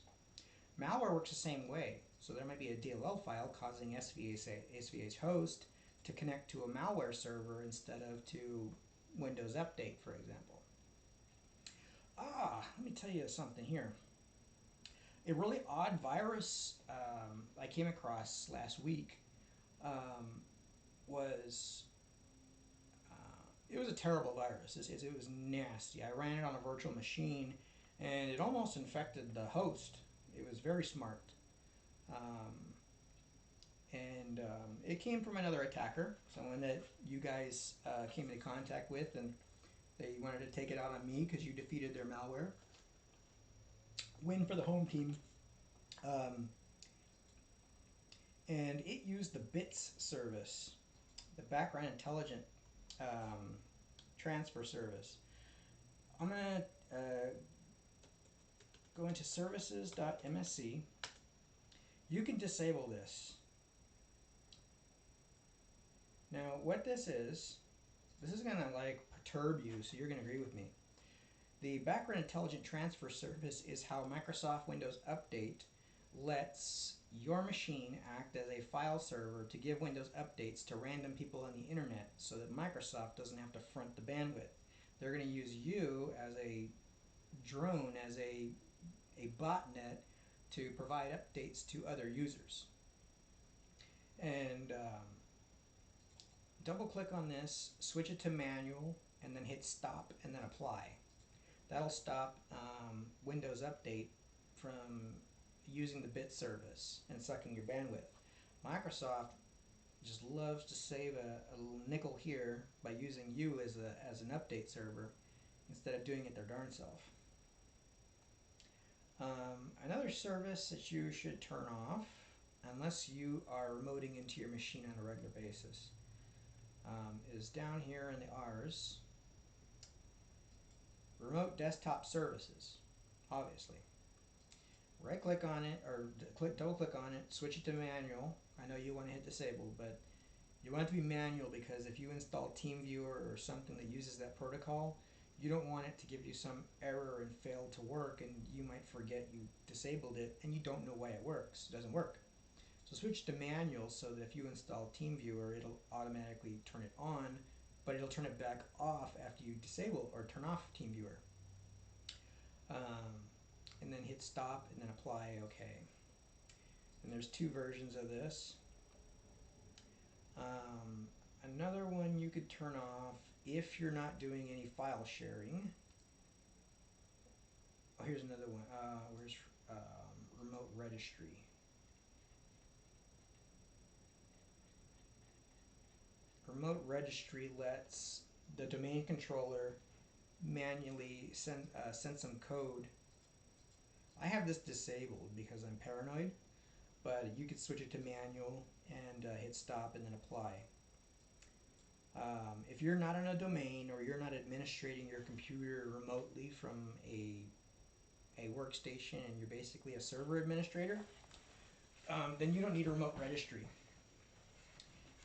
Malware works the same way. So there might be a DLL file causing SVH host to connect to a malware server instead of to Windows Update, for example. Let me tell you something here. A really odd virus I came across last week was it was a terrible virus. It was nasty. I ran it on a virtual machine, and it almost infected the host. It was very smart. It came from another attacker, someone that you guys came into contact with, and they wanted to take it out on me because you defeated their malware. Win for the home team. And it used the BITS service, the background intelligent transfer service. I'm going to go into services.msc. You can disable this. Now what this is going to like perturb you, so you're going to agree with me. The background intelligent transfer service is how Microsoft Windows Update lets your machine act as a file server to give Windows updates to random people on the internet so that Microsoft doesn't have to front the bandwidth. They're going to use you as a drone, as a botnet to provide updates to other users. And double click on this, switch it to manual, and then hit stop and then apply. That'll stop Windows Update from using the bit service and sucking your bandwidth. Microsoft just loves to save a little nickel here by using you as an update server instead of doing it their darn self. Another service that you should turn off, unless you are remoting into your machine on a regular basis, is down here in the R's. Remote desktop services, obviously. Right click on it, or double click on it, switch it to manual. I know you want to hit disable, but you want it to be manual because if you install TeamViewer or something that uses that protocol, you don't want it to give you some error and fail to work, and you might forget you disabled it and you don't know why it works. It doesn't work. So switch to manual so that if you install TeamViewer, it'll automatically turn it on, but it'll turn it back off after you disable or turn off TeamViewer. And then hit stop and then apply OK. And there's two versions of this. Another one you could turn off if you're not doing any file sharing. Oh, here's another one. Where's remote registry? Remote registry lets the domain controller manually send some code. I have this disabled because I'm paranoid, but you could switch it to manual and hit stop and then apply. If you're not on a domain or you're not administrating your computer remotely from a workstation and you're basically a server administrator, then you don't need a remote registry.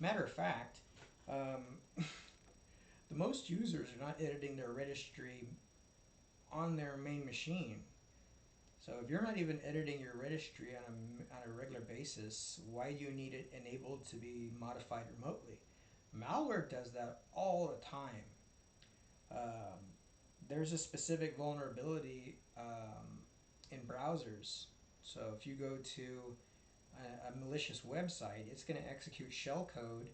Matter of fact, the most users are not editing their registry on their main machine. So if you're not even editing your registry on a regular basis, why do you need it enabled to be modified remotely? Malware does that all the time. There's a specific vulnerability in browsers. So if you go to a malicious website, it's going to execute shellcode,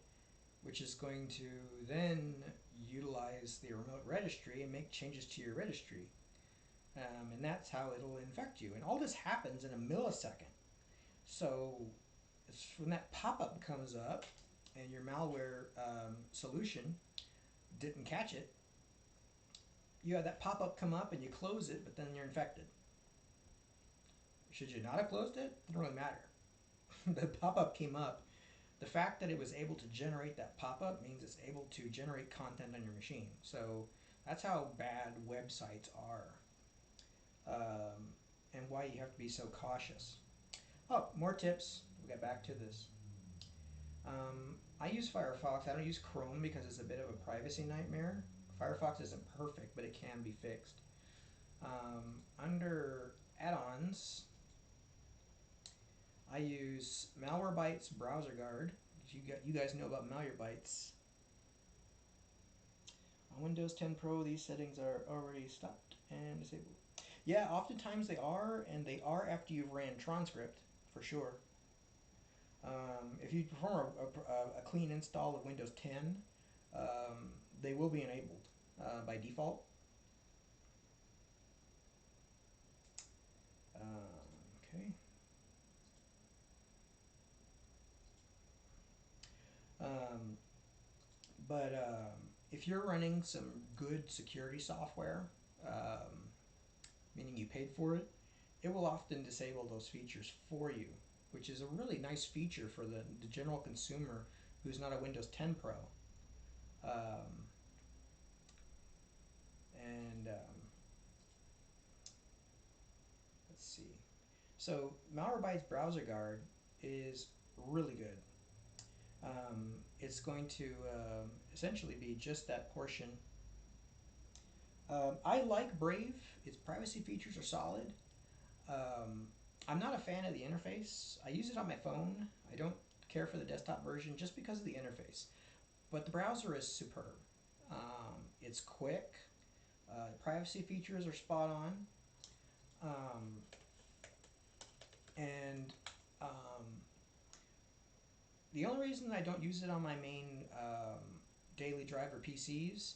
which is going to then utilize the remote registry and make changes to your registry. And that's how it'll infect you. And all this happens in a millisecond. So when that pop-up comes up and your malware solution didn't catch it, you have that pop-up come up and you close it, but then you're infected. Should you not have closed it? It doesn't really matter. The pop-up came up. The fact that it was able to generate that pop-up means it's able to generate content on your machine. So that's how bad websites are. And why you have to be so cautious. Oh, more tips. We'll get back to this. I use Firefox. I don't use Chrome because it's a bit of a privacy nightmare. Firefox isn't perfect, but it can be fixed. Under add-ons, I use Malwarebytes Browser Guard. You guys know about Malwarebytes. On Windows 10 Pro, these settings are already stopped and disabled. Yeah, oftentimes they are, and they are after you've ran transcript, for sure. If you perform a clean install of Windows 10, they will be enabled by default. Okay. If you're running some good security software, meaning you paid for it, it will often disable those features for you, which is a really nice feature for the general consumer who's not a Windows 10 Pro. Let's see. So Malwarebytes Browser Guard is really good. It's going to essentially be just that portion. I like Brave. Its privacy features are solid. I'm not a fan of the interface. I use it on my phone. I don't care for the desktop version just because of the interface. But the browser is superb. It's quick. Privacy features are spot on. The only reason I don't use it on my main daily driver PCs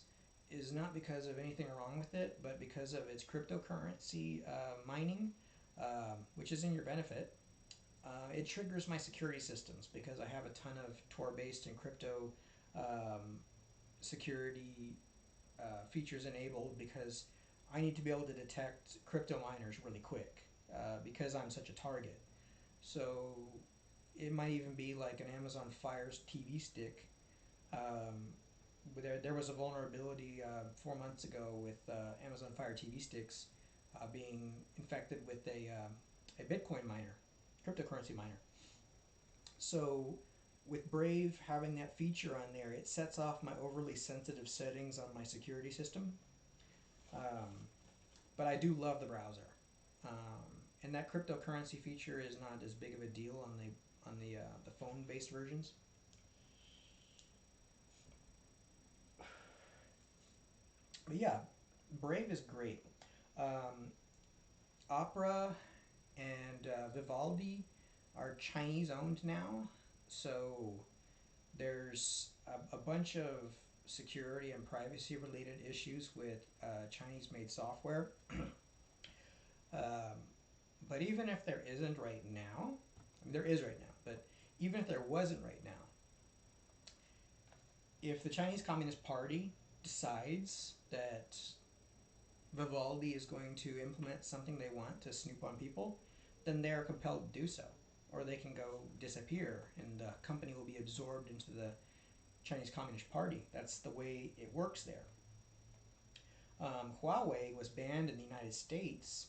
is not because of anything wrong with it, but because of its cryptocurrency mining, which is in your benefit. It triggers my security systems because I have a ton of Tor-based and crypto security features enabled because I need to be able to detect crypto miners really quick because I'm such a target. So it might even be like an Amazon Fire's TV stick. There was a vulnerability 4 months ago with Amazon Fire TV sticks being infected with a Bitcoin miner, cryptocurrency miner. So with Brave having that feature on there, it sets off my overly sensitive settings on my security system. But I do love the browser, and that cryptocurrency feature is not as big of a deal on the phone-based versions. But yeah, Brave is great. Opera and Vivaldi are Chinese owned now, so there's a bunch of security and privacy related issues with Chinese made software. But even if there isn't right now, I mean, there is right now, but even if there wasn't right now, if the Chinese Communist Party decides that Vivaldi is going to implement something they want to snoop on people, then they are compelled to do so. Or they can go disappear and the company will be absorbed into the Chinese Communist Party. That's the way it works there. Huawei was banned in the United States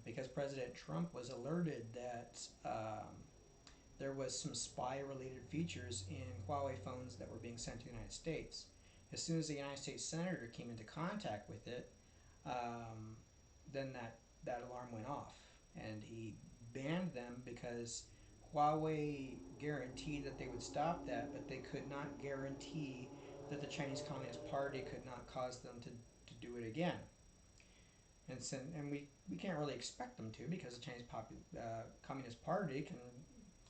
because President Trump was alerted that there was some spy-related features in Huawei phones that were being sent to the United States. As soon as the United States Senator came into contact with it, then that alarm went off, and he banned them because Huawei guaranteed that they would stop that, but they could not guarantee that the Chinese Communist Party could not cause them to do it again. And we can't really expect them to because the Chinese Communist Party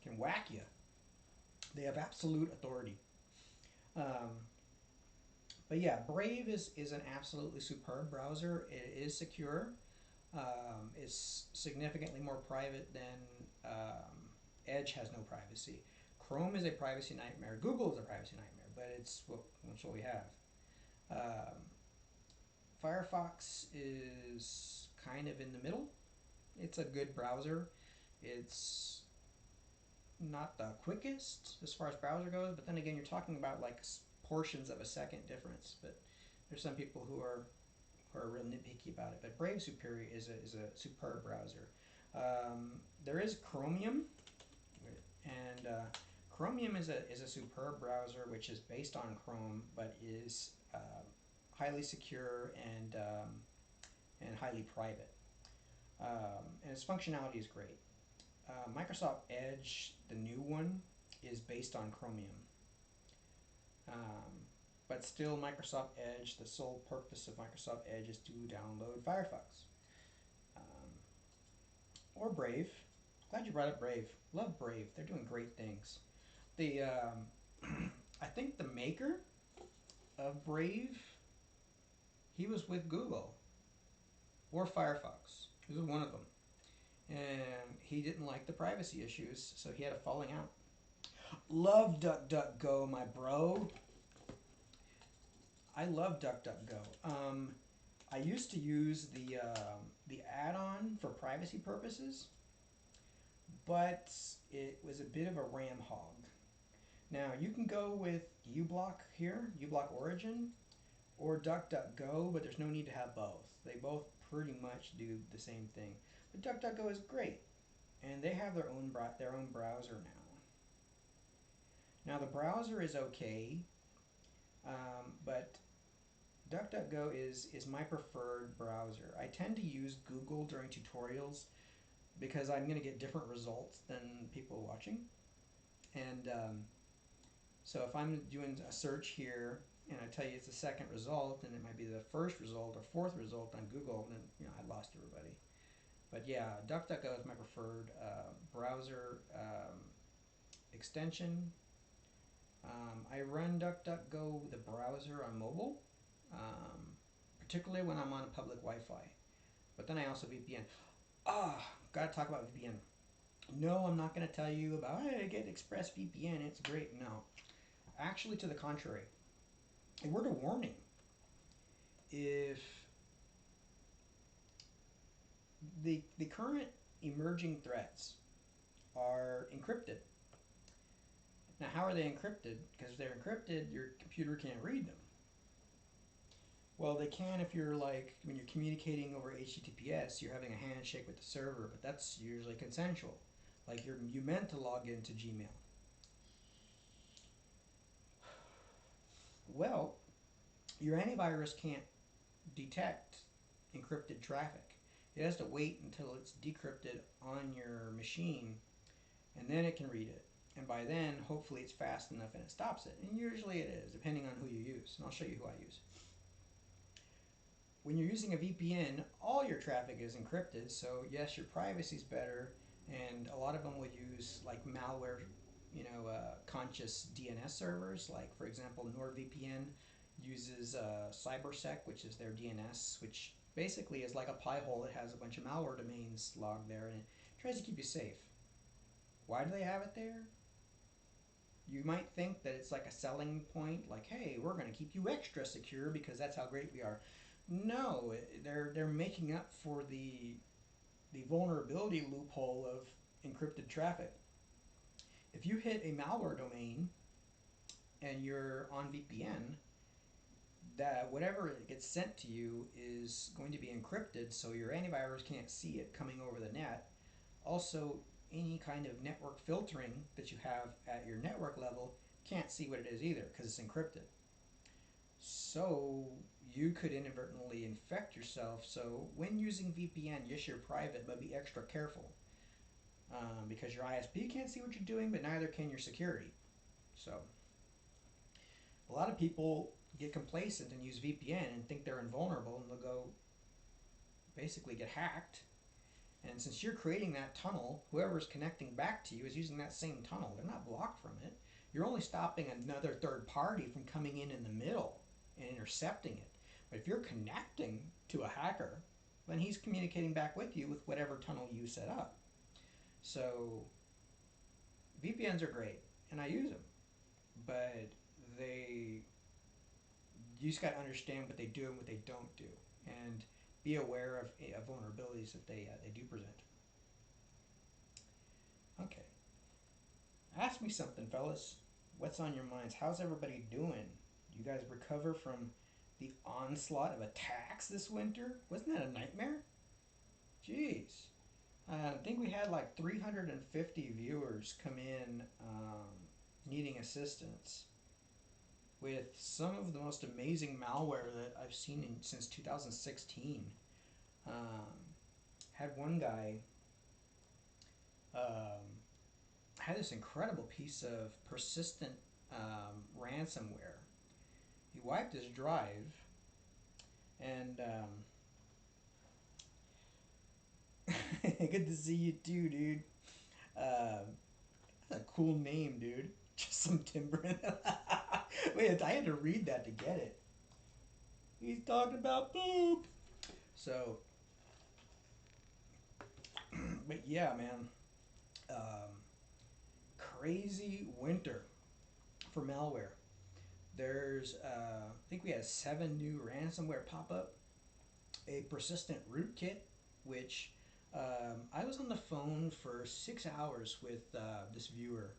can whack you. They have absolute authority. But yeah, Brave is an absolutely superb browser. It is secure. It's significantly more private than Edge has no privacy. Chrome is a privacy nightmare. Google is a privacy nightmare, but it's what we have. Firefox is kind of in the middle. It's a good browser. It's not the quickest as far as browser goes, but then again, you're talking about like portions of a second difference. But there's some people who are real nitpicky about it. But Brave Superior is a superb browser. There is Chromium, and Chromium is a superb browser which is based on Chrome, but is highly secure and highly private. And its functionality is great. Microsoft Edge, the new one, is based on Chromium. But still, Microsoft Edge, the sole purpose of Microsoft Edge is to download Firefox. Or Brave. Glad you brought up Brave. Love Brave. They're doing great things. I think the maker of Brave, he was with Google or Firefox. He was one of them. And he didn't like the privacy issues, so he had a falling out. Love DuckDuckGo, my bro. I love DuckDuckGo. I used to use the add-on for privacy purposes, but it was a bit of a RAM hog. Now you can go with uBlock here, uBlock Origin, or DuckDuckGo, but there's no need to have both. They both pretty much do the same thing. But DuckDuckGo is great, and they have their own browser now. Now the browser is okay, but DuckDuckGo is my preferred browser. I tend to use Google during tutorials because I'm going to get different results than people watching. And so if I'm doing a search here and I tell you it's the second result and it might be the first result or fourth result on Google, then I lost everybody. But yeah, DuckDuckGo is my preferred browser. extension. I run DuckDuckGo, the browser on mobile, particularly when I'm on public Wi-Fi. But then I also VPN. Gotta talk about VPN. No, I'm not going to tell you about, hey, get ExpressVPN, it's great. No. Actually, to the contrary. A word of warning. If the current emerging threats are encrypted. Now, how are they encrypted? Because if they're encrypted, your computer can't read them. Well, they can if you're like, when you're communicating over HTTPS, you're having a handshake with the server, but that's usually consensual. Like you meant to log into Gmail. Well, your antivirus can't detect encrypted traffic. It has to wait until it's decrypted on your machine, and then it can read it. And by then, hopefully it's fast enough and it stops it. And usually it is, depending on who you use. And I'll show you who I use. When you're using a VPN, all your traffic is encrypted, so yes, your privacy is better, and a lot of them will use like malware, conscious DNS servers. Like for example, NordVPN uses CyberSec, which is their DNS, which basically is like a pie hole. It has a bunch of malware domains logged there, and it tries to keep you safe. Why do they have it there? You might think that it's like a selling point, like, hey, we're going to keep you extra secure because that's how great we are. No, they're making up for the vulnerability loophole of encrypted traffic. If you hit a malware domain and you're on VPN, that whatever it gets sent to you is going to be encrypted, so your antivirus can't see it coming over the net. Also, any kind of network filtering that you have at your network level can't see what it is either because it's encrypted. So you could inadvertently infect yourself. So when using VPN, yes, you're private, but be extra careful because your ISP can't see what you're doing, but neither can your security. So a lot of people get complacent and use VPN and think they're invulnerable, and they'll go basically get hacked. And since you're creating that tunnel, whoever's connecting back to you is using that same tunnel. They're not blocked from it. You're only stopping another third party from coming in the middle and intercepting it. But if you're connecting to a hacker, then he's communicating back with you with whatever tunnel you set up. So VPNs are great, and I use them. But you just got to understand what they do and what they don't do. And be aware of vulnerabilities that they do present. Okay. Ask me something, fellas. What's on your minds? How's everybody doing? You guys recover from the onslaught of attacks this winter? Wasn't that a nightmare? Jeez. I think we had like 350 viewers come in needing assistance with some of the most amazing malware that I've seen since 2016. Had one guy had this incredible piece of persistent ransomware. He wiped his drive, and good to see you too, dude. That's a cool name, dude. Just some timber. Wait, I had to read that to get it. He's talking about poop. So, but yeah, man. Crazy winter for malware. There's, I think we had 7 new ransomware pop up. A persistent rootkit, which I was on the phone for 6 hours with this viewer,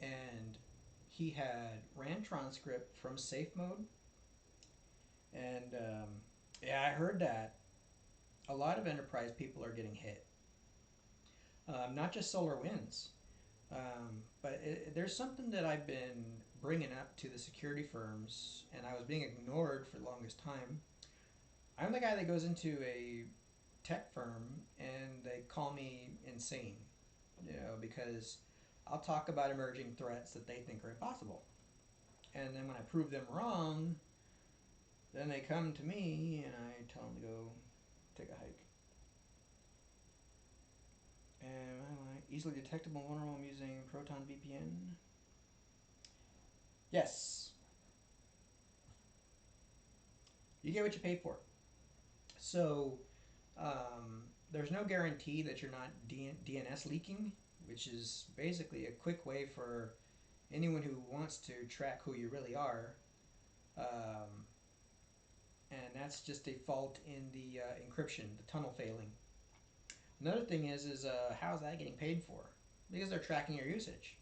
and he had ran transcript from safe mode, and yeah, I heard that a lot of enterprise people are getting hit. Not just SolarWinds, but there's something that I've been bringing up to the security firms, and I was being ignored for the longest time. I'm the guy that goes into a tech firm and they call me insane, because I'll talk about emerging threats that they think are impossible. And then when I prove them wrong, then they come to me and I tell them to go take a hike. And I'm like, easily detectable vulnerable using Proton VPN. Yes. You get what you pay for. So there's no guarantee that you're not DNS leaking, which is basically a quick way for anyone who wants to track who you really are. And that's just a fault in the encryption, the tunnel failing. Another thing is how's that getting paid for? Because they're tracking your usage.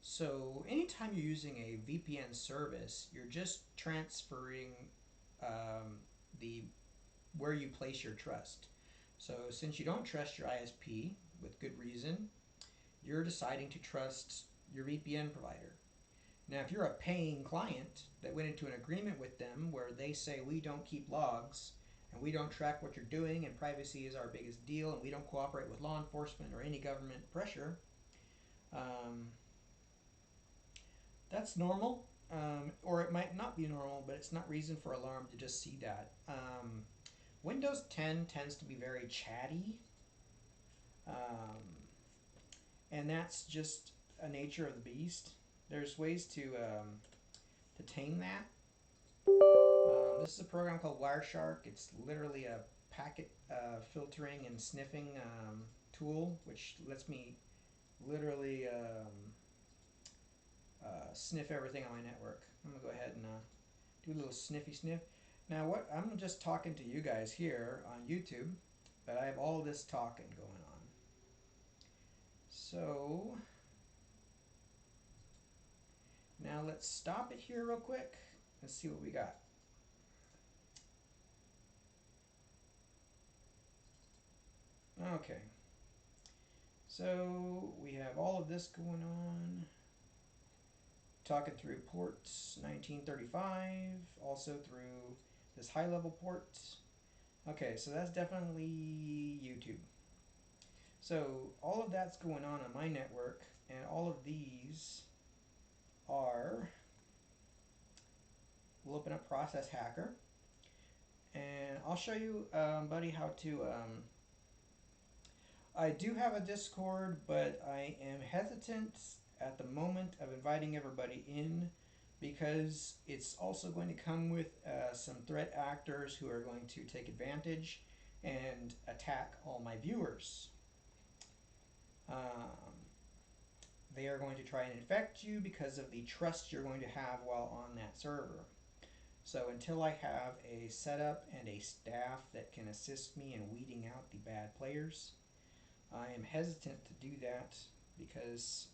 So anytime you're using a VPN service, you're just transferring the where you place your trust. So since you don't trust your ISP with good reason, you're deciding to trust your VPN provider. Now, if you're a paying client that went into an agreement with them where they say we don't keep logs and we don't track what you're doing and privacy is our biggest deal and we don't cooperate with law enforcement or any government pressure, that's normal. Or it might not be normal, but it's not reason for alarm to just see that. Windows 10 tends to be very chatty, and that's just a nature of the beast. There's ways to tame that. This is a program called Wireshark. It's literally a packet filtering and sniffing tool, which lets me literally sniff everything on my network. I'm gonna go ahead and do a little sniffy sniff. Now, what I'm just talking to you guys here on YouTube, but I have all this talking going on. So now let's stop it here real quick. Let's see what we got. Okay. So we have all of this going on. Talking through ports 1935, also through this high level port. Okay, so that's definitely YouTube. So all of that's going on my network, and all of these are, we'll open up Process Hacker, and I'll show you, buddy, how to, I do have a Discord, but I am hesitant at the moment of inviting everybody in because it's also going to come with some threat actors who are going to take advantage and attack all my viewers. They are going to try and infect you because of the trust you're going to have while on that server. So until I have a setup and a staff that can assist me in weeding out the bad players, I am hesitant to do that because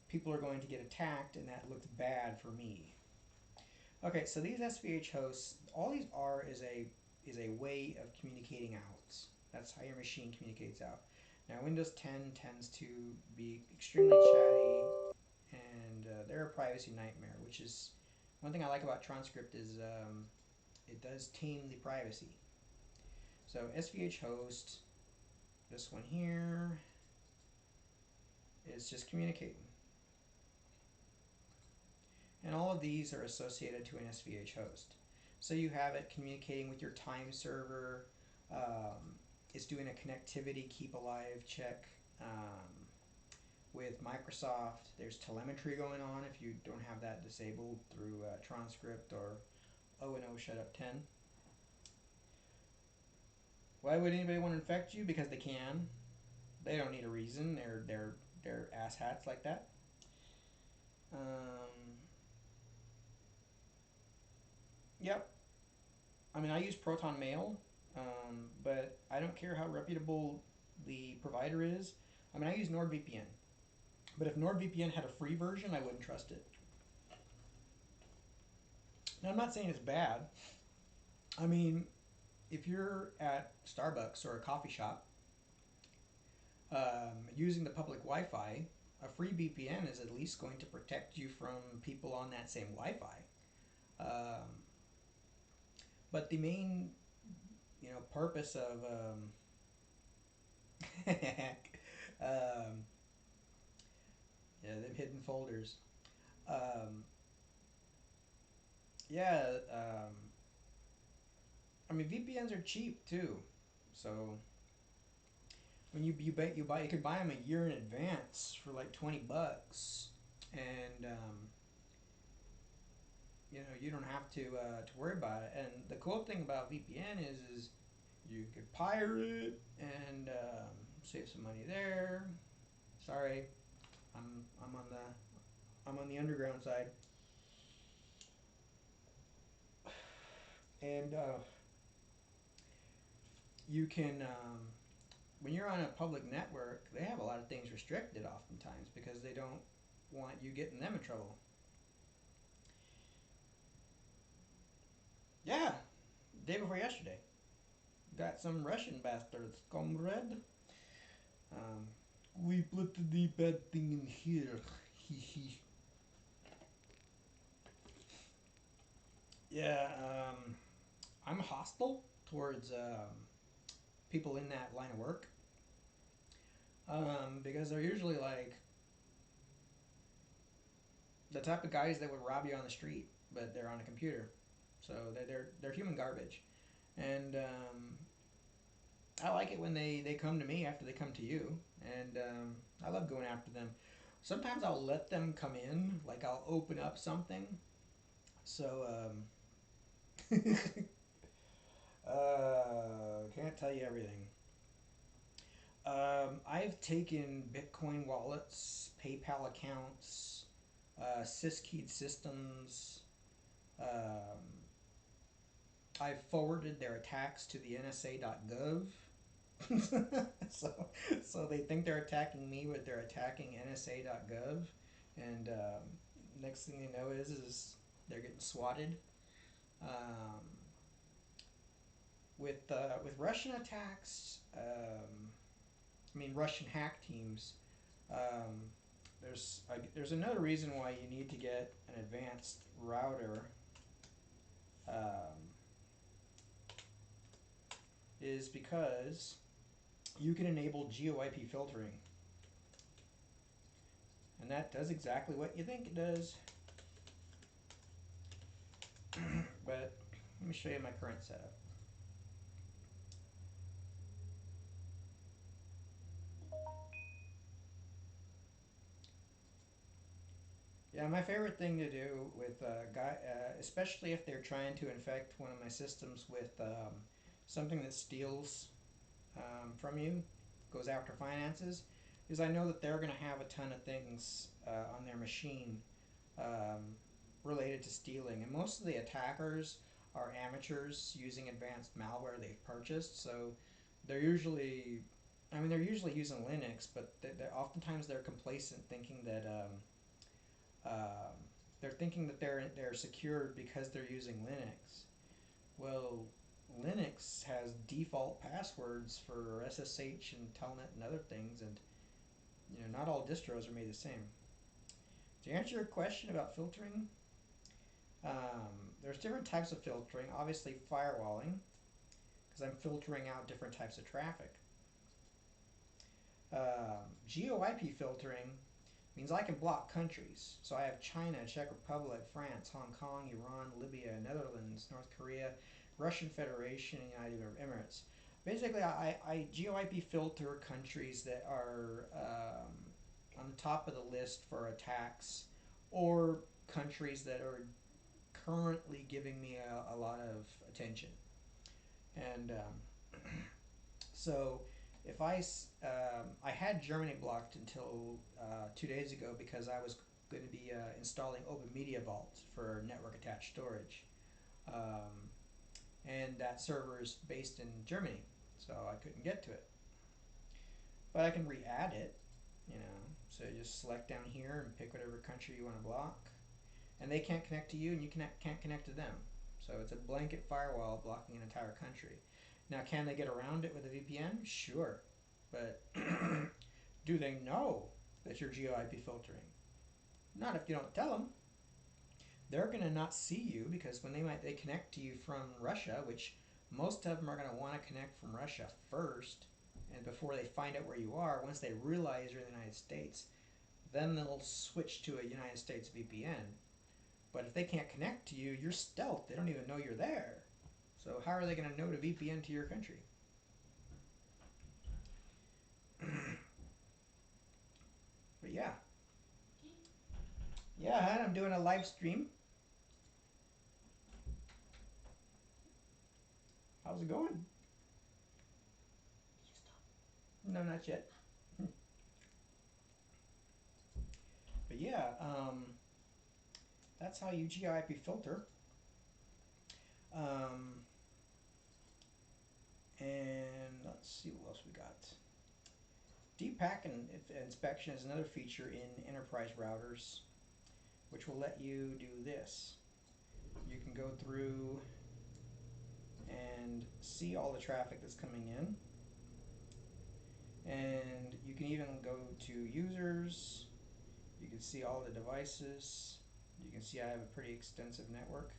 people are going to get attacked and that looks bad for me. Okay, so these SVH hosts, all these are is a way of communicating out. That's how your machine communicates out. Now Windows 10 tends to be extremely chatty, and they're a privacy nightmare, which is one thing I like about Transcript is it does tame the privacy. So SVH host, this one here, is just communicating. And all of these are associated to an SVH host. So you have it communicating with your time server. It's doing a connectivity keep alive check with Microsoft. There's telemetry going on if you don't have that disabled through Transcript or O&O Shutup 10. Why would anybody want to infect you? Because they can. They don't need a reason. They're asshats like that. Yep. I mean, I use Proton Mail, but I don't care how reputable the provider is. I mean, I use NordVPN. But if NordVPN had a free version, I wouldn't trust it. Now, I'm not saying it's bad. I mean, if you're at Starbucks or a coffee shop using the public Wi-Fi, a free VPN is at least going to protect you from people on that same Wi-Fi. But the main, purpose of yeah, them hidden folders. Yeah, I mean VPNs are cheap too, so When you could buy them a year in advance for like $20, and you don't have to worry about it. And the cool thing about VPN is you could pirate and save some money there. Sorry, I'm on the underground side, and you can when you're on a public network, they have a lot of things restricted oftentimes because they don't want you getting them in trouble. Yeah, day before yesterday, got some Russian bastards, comrade. Um, we put the bad thing in here. Yeah, I'm hostile towards people in that line of work because they're usually like the type of guys that would rob you on the street, but they're on a computer, so they're human garbage, and I like it when they come to me after they come to you, and I love going after them. Sometimes I'll let them come in, like I'll open up something, so can't tell you everything. I've taken Bitcoin wallets, PayPal accounts, syskeyed systems. Um, I've forwarded their attacks to the NSA.gov. so, so they think they're attacking me, but they're attacking NSA.gov. And next thing they know is they're getting swatted. Um, with Russian attacks, I mean Russian hack teams. Um, there's another reason why you need to get an advanced router. Um, is because you can enable Geo-IP filtering, and that does exactly what you think it does. But let me show you my current setup. Yeah, my favorite thing to do with especially if they're trying to infect one of my systems with something that steals from you, goes after finances, is I know that they're going to have a ton of things on their machine um, related to stealing, and most of the attackers are amateurs using advanced malware they've purchased. So they're usually, I mean, they're usually using Linux, but oftentimes they're complacent, thinking that um, they're thinking that they're secured because they're using Linux. Well, Linux has default passwords for SSH and Telnet and other things, and not all distros are made the same. To answer your question about filtering, there's different types of filtering. Obviously, firewalling, because I'm filtering out different types of traffic. Geo-IP filtering means I can block countries. So I have China, Czech Republic, France, Hong Kong, Iran, Libya, Netherlands, North Korea, Russian Federation, and United Arab Emirates. Basically, I Geo-IP filter countries that are on the top of the list for attacks, or countries that are currently giving me a lot of attention. And so if I had Germany blocked until 2 days ago because I was going to be installing Open Media Vault for network attached storage, um, and that server is based in Germany, so I couldn't get to it. But I can re-add it, So you just select down here and pick whatever country you want to block, and they can't connect to you, and you can't connect to them. So it's a blanket firewall blocking an entire country. Now, can they get around it with a VPN? Sure, but do they know that you're Geo-IP filtering? Not if you don't tell them. They're going to not see you because when they connect to you from Russia, which most of them are going to want to connect from Russia first, and before they find out where you are, once they realize you're in the United States, then they'll switch to a United States VPN. But if they can't connect to you, you're stealth. They don't even know you're there. So how are they going to know to VPN to your country? But yeah. Yeah, I'm doing a live stream. How's it going? No, not yet. But yeah, that's how you Geo-IP filter. Um, and let's see what else we got. Deep packet inspection is another feature in enterprise routers, which will let you do this. You can go through and see all the traffic that's coming in. And you can even go to users. You can see all the devices. You can see I have a pretty extensive network.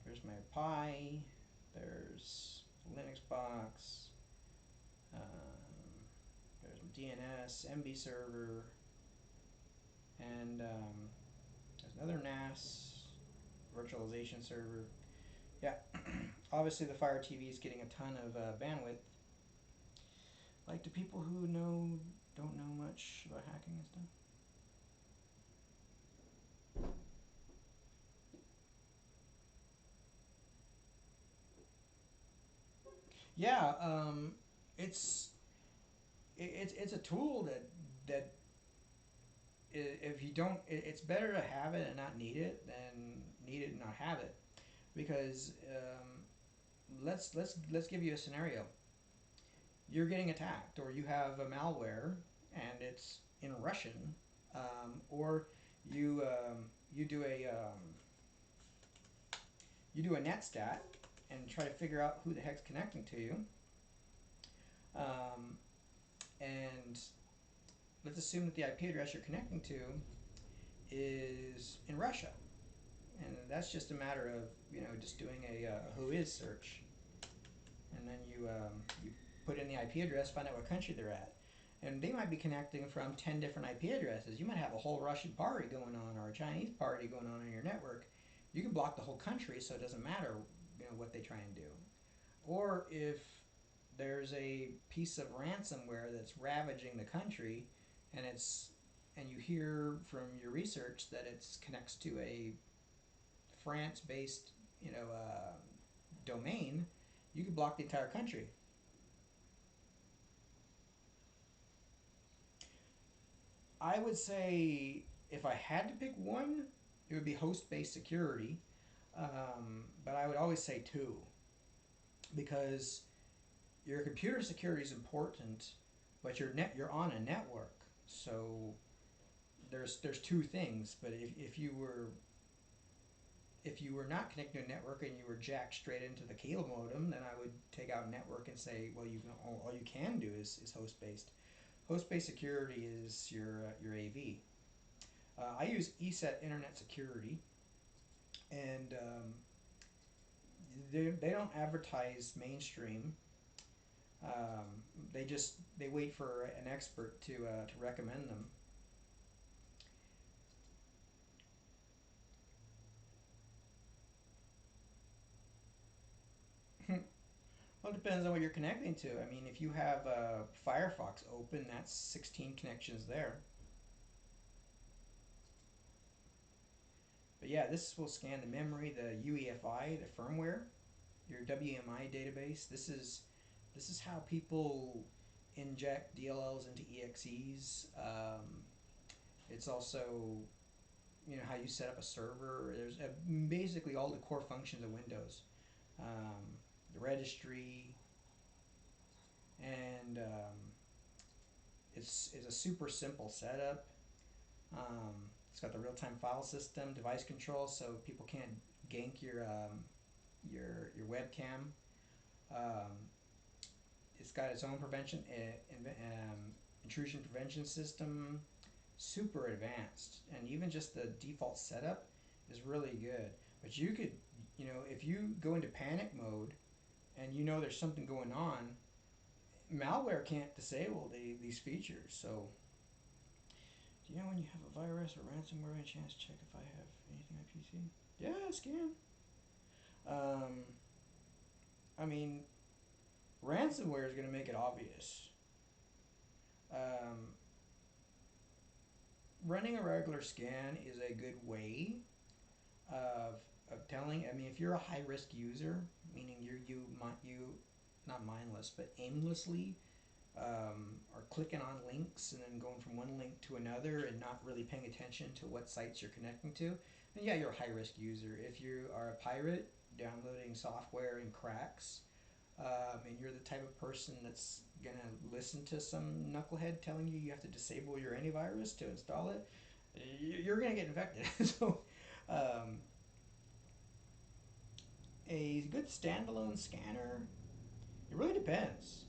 There's my Pi. There's Linux box. There's DNS, MB server, and there's another NAS virtualization server. Yeah, obviously the Fire TV is getting a ton of bandwidth. Like, do people who don't know much about hacking and stuff? Yeah, it's it's a tool that if you don't, it's better to have it and not need it than need it and not have it, because let's give you a scenario. You're getting attacked, or you have a malware and it's in Russian, or you you do a you do a netstat and try to figure out who the heck's connecting to you. Um, and let's assume that the IP address you're connecting to is in Russia, and that's just a matter of just doing a who is search, and then you put in the IP address, find out what country they're at, and they might be connecting from 10 different IP addresses. You might have a whole Russian party going on or a Chinese party going on in your network. You can block the whole country, so it doesn't matter what they try and do. Or if there's a piece of ransomware that's ravaging the country, and you hear from your research that it connects to a France-based domain, you could block the entire country. I would say if I had to pick one, it would be host-based security, but I would always say two, because your computer security is important, but you're on a network, so there's two things. But if you were not connected to a network and you were jacked straight into the cable modem, then I would take out network and say, well, all you can do is host based. Host based security is your AV. I use ESET Internet Security, and they don't advertise mainstream. They wait for an expert to recommend them. Well, it depends on what you're connecting to. I mean, if you have Firefox open, that's 16 connections there. But yeah, this will scan the memory, the UEFI, the firmware, your WMI database. This is how people inject DLLs into EXEs. It's also how you set up a server. There's basically all the core functions of Windows. The registry, and it's a super simple setup. It's got the real-time file system, device control, so people can't gank your webcam. Um, it's got its own intrusion prevention system, super advanced, and even just the default setup is really good. But you could, if you go into panic mode and there's something going on, malware can't disable these features. So, do you know when you have a virus or ransomware, any chance check if I have anything on PC? Yeah, scan. I mean, ransomware is going to make it obvious. Um, Running a regular scan is a good way of, telling. I mean, if you're a high risk user, meaning you not mindless but aimlessly are clicking on links and then going from one link to another and not really paying attention to what sites you're connecting to, then yeah, you're a high risk user. If you are a pirate downloading software in cracks, and you're the type of person that's gonna listen to some knucklehead telling you you have to disable your antivirus to install it, you're gonna get infected. So, um, a good standalone scanner, it really depends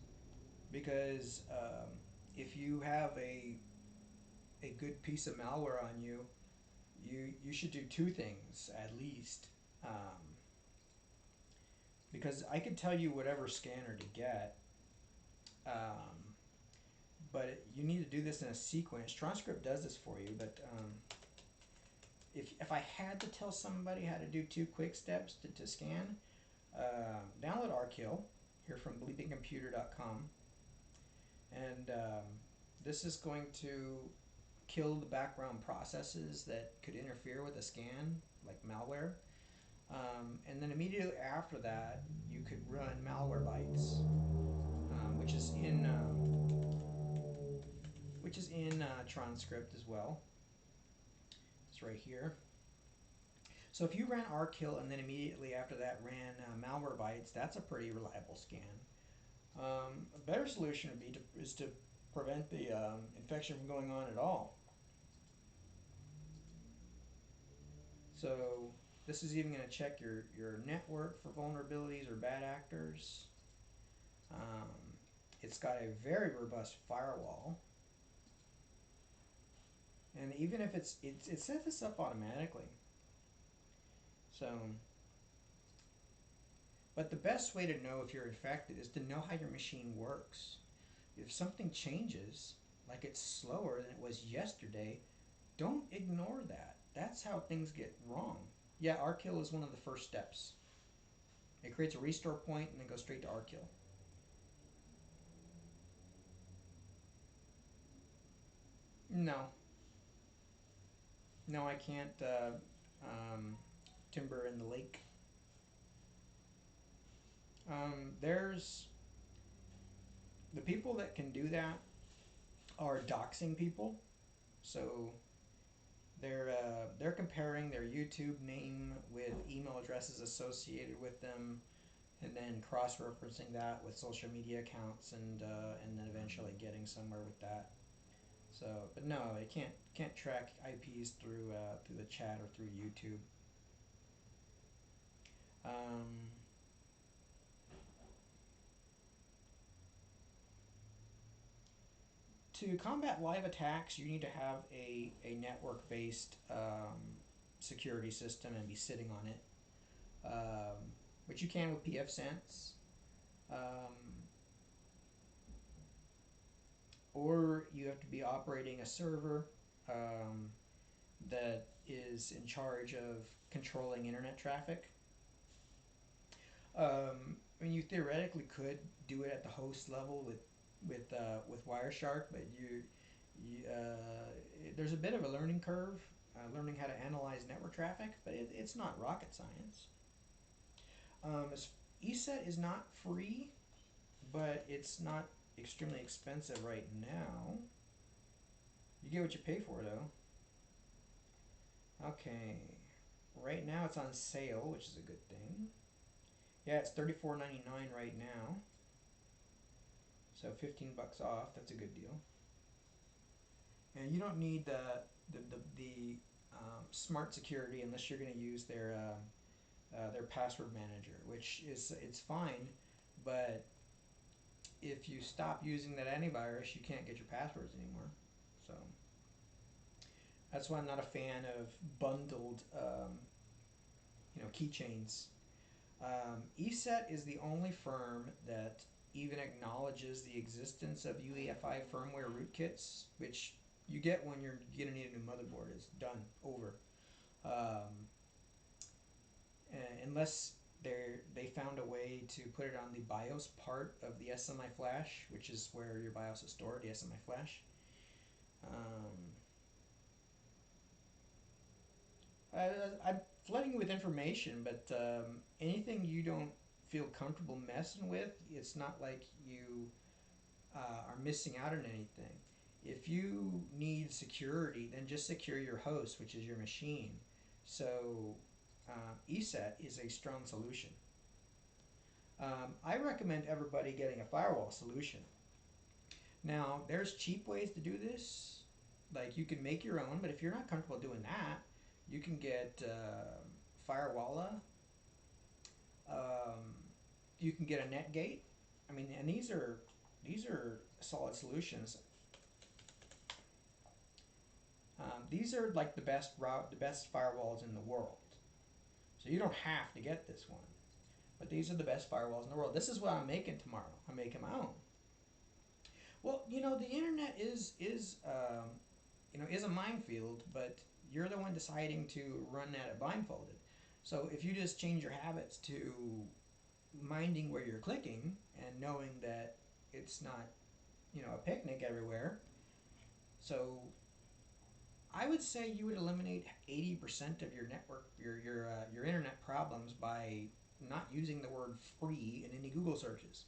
because if you have a good piece of malware on you, you should do two things at least. Because I could tell you whatever scanner to get, um, but you need to do this in a sequence. Transcript does this for you, but if I had to tell somebody how to do two quick steps to scan, download rkill here from bleepingcomputer.com, and this is going to kill the background processes that could interfere with a scan, like malware. And then immediately after that, you could run Malwarebytes, which is in transcript as well. It's right here. So if you ran rkill and then immediately after that ran Malwarebytes, that's a pretty reliable scan. A better solution would be to prevent the infection from going on at all. So this is even going to check your network for vulnerabilities or bad actors. Um, it's got a very robust firewall. And even if it sets this up automatically. So, but the best way to know if you're infected is to know how your machine works. If something changes, like it's slower than it was yesterday, don't ignore that. That's how things get wrong. Yeah, rkill is one of the first steps. It creates a restore point and then goes straight to rkill. No. No, I can't timber in the lake. There's the people that can do that are doxing people. So they're comparing their YouTube name with email addresses associated with them, and then cross-referencing that with social media accounts, and then eventually getting somewhere with that. So, but no, it can't track IPs through the chat or through YouTube. Um, to combat live attacks, you need to have a network-based security system and be sitting on it, which you can with pfSense. Um, or you have to be operating a server um, that is in charge of controlling internet traffic. I mean, you theoretically could do it at the host level with Wireshark, but there's a bit of a learning curve, learning how to analyze network traffic, but it's not rocket science. ESET is not free, but it's not extremely expensive right now. You get what you pay for, though. Okay, right now it's on sale, which is a good thing. Yeah, it's $34.99 right now. So $15 off. That's a good deal. And you don't need the smart security unless you're going to use their password manager, which is it's fine, but if you stop using that antivirus, you can't get your passwords anymore. So that's why I'm not a fan of bundled, keychains. ESET is the only firm that even acknowledges the existence of UEFI firmware rootkits, which you get when you're gonna need a new motherboard. It's done over, unless they found a way to put it on the BIOS part of the SMI flash, which is where your BIOS is stored, the SMI flash. I'm flooding you with information, but anything you don't feel comfortable messing with, it's not like you are missing out on anything. If you need security, then just secure your host, which is your machine. So ESET is a strong solution. I recommend everybody getting a firewall solution. Now, there's cheap ways to do this. Like you can make your own, but if you're not comfortable doing that, you can get Firewalla. Um, you can get a NetGate. I mean, and these are solid solutions. These are like the best firewalls in the world. So you don't have to get this one, but these are the best firewalls in the world. This is what I'm making tomorrow. I'm making my own. Well, the internet is a minefield, but you're the one deciding to run at it blindfolded. So if you just change your habits to minding where you're clicking and knowing that it's not, a picnic everywhere. So I would say you would eliminate 80% of your network, your internet problems by not using the word free in any Google searches.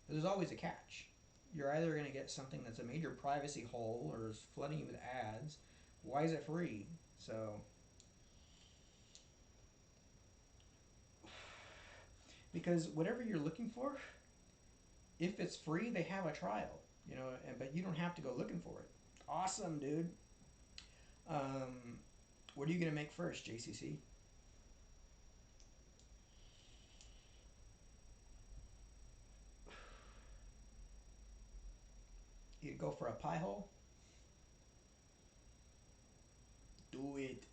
There's always a catch. You're either going to get something that's a major privacy hole or is flooding you with ads. Why is it free? So, because whatever you're looking for, if it's free, they have a trial, but you don't have to go looking for it. Awesome, dude. What are you going to make first, JCC? You go for a pie hole? Do it.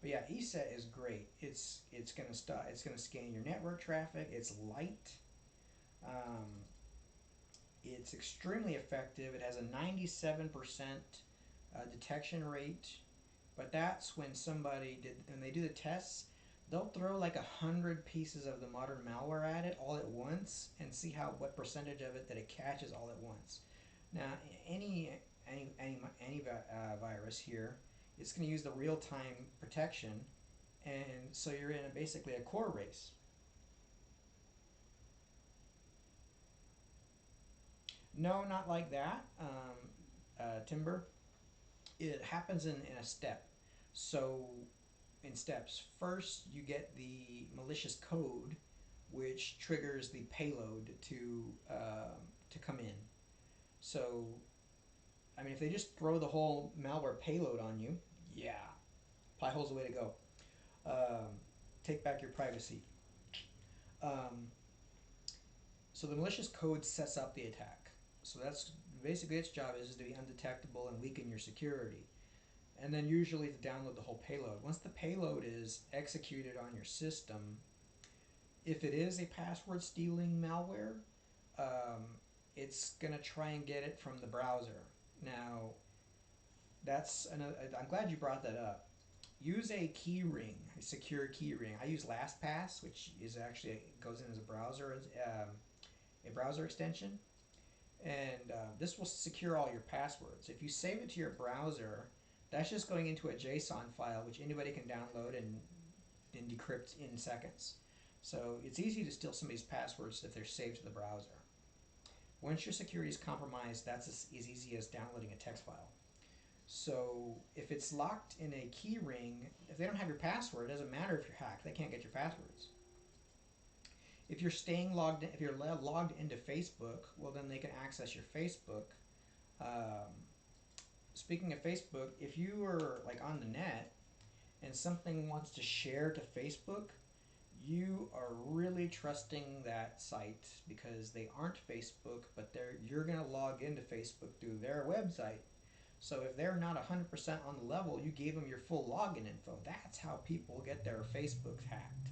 But yeah, ESET is great. It's gonna scan your network traffic. It's light. Um, it's extremely effective. It has a 97% detection rate. But that's when when they do the tests, they'll throw like 100 pieces of the modern malware at it all at once and see what percentage of it that it catches all at once. Now, any virus here, it's going to use the real-time protection, and so you're in basically a core race. No, not like that, Timber. It happens in a step. So, in steps, first you get the malicious code, which triggers the payload to come in. So, I mean, if they just throw the whole malware payload on you, yeah, pie hole's the way to go. Take back your privacy. Um, so the malicious code sets up the attack. So that's basically its job is to be undetectable and weaken your security. And then usually to download the whole payload. Once the payload is executed on your system, if it is a password stealing malware, it's gonna try and get it from the browser. Now, I'm glad you brought that up. Use a key ring, a secure key ring. I use LastPass, which is actually goes in as a browser extension, and this will secure all your passwords. If you save it to your browser, that's just going into a JSON file, which anybody can download and decrypt in seconds. So it's easy to steal somebody's passwords if they're saved to the browser. Once your security is compromised, that's as easy as downloading a text file. So if it's locked in a key ring, if they don't have your password, it doesn't matter if you're hacked. They can't get your passwords. If you're if you're logged into Facebook, well then they can access your Facebook. Speaking of Facebook, if you are like on the net and something wants to share to Facebook, you are really trusting that site because they aren't Facebook, but you're going to log into Facebook through their website. So if they're not 100% on the level, you gave them your full login info. That's how people get their Facebooks hacked.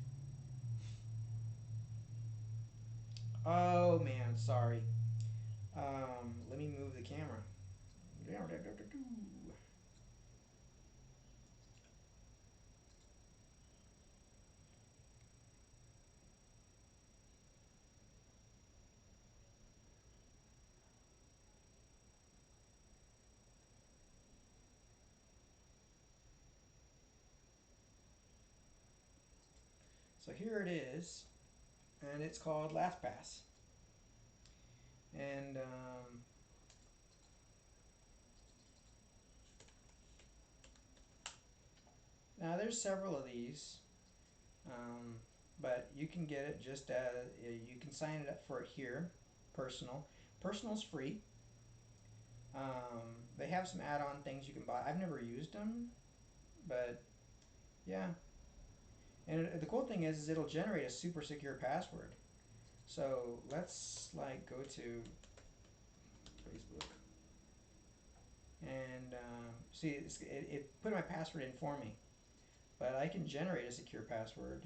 Oh man, sorry. Let me move the camera. So here it is, and it's called LastPass. And now there's several of these, but you can get it just as you can sign it up for it here. Personal's free. They have some add-on things you can buy. I've never used them, but yeah. And the cool thing is it'll generate a super secure password. So let's like go to Facebook and see it put my password in for me, but I can generate a secure password,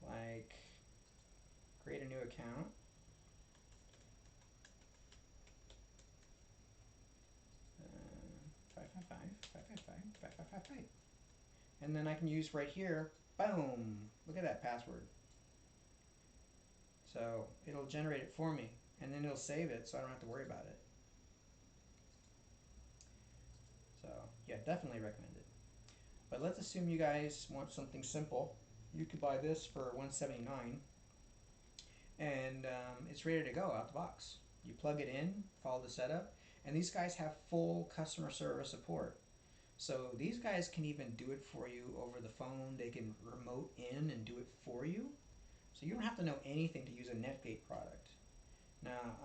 like create a new account. Five five five 555 and then I can use right here. Boom! Look at that password. So it'll generate it for me, and then it'll save it, so I don't have to worry about it. So yeah, definitely recommend it. But let's assume you guys want something simple. You could buy this for $179, and it's ready to go out the box. You plug it in, follow the setup, and these guys have full customer service support. So these guys can even do it for you over the phone. They can remote in and do it for you. So you don't have to know anything to use a Netgate product. Now,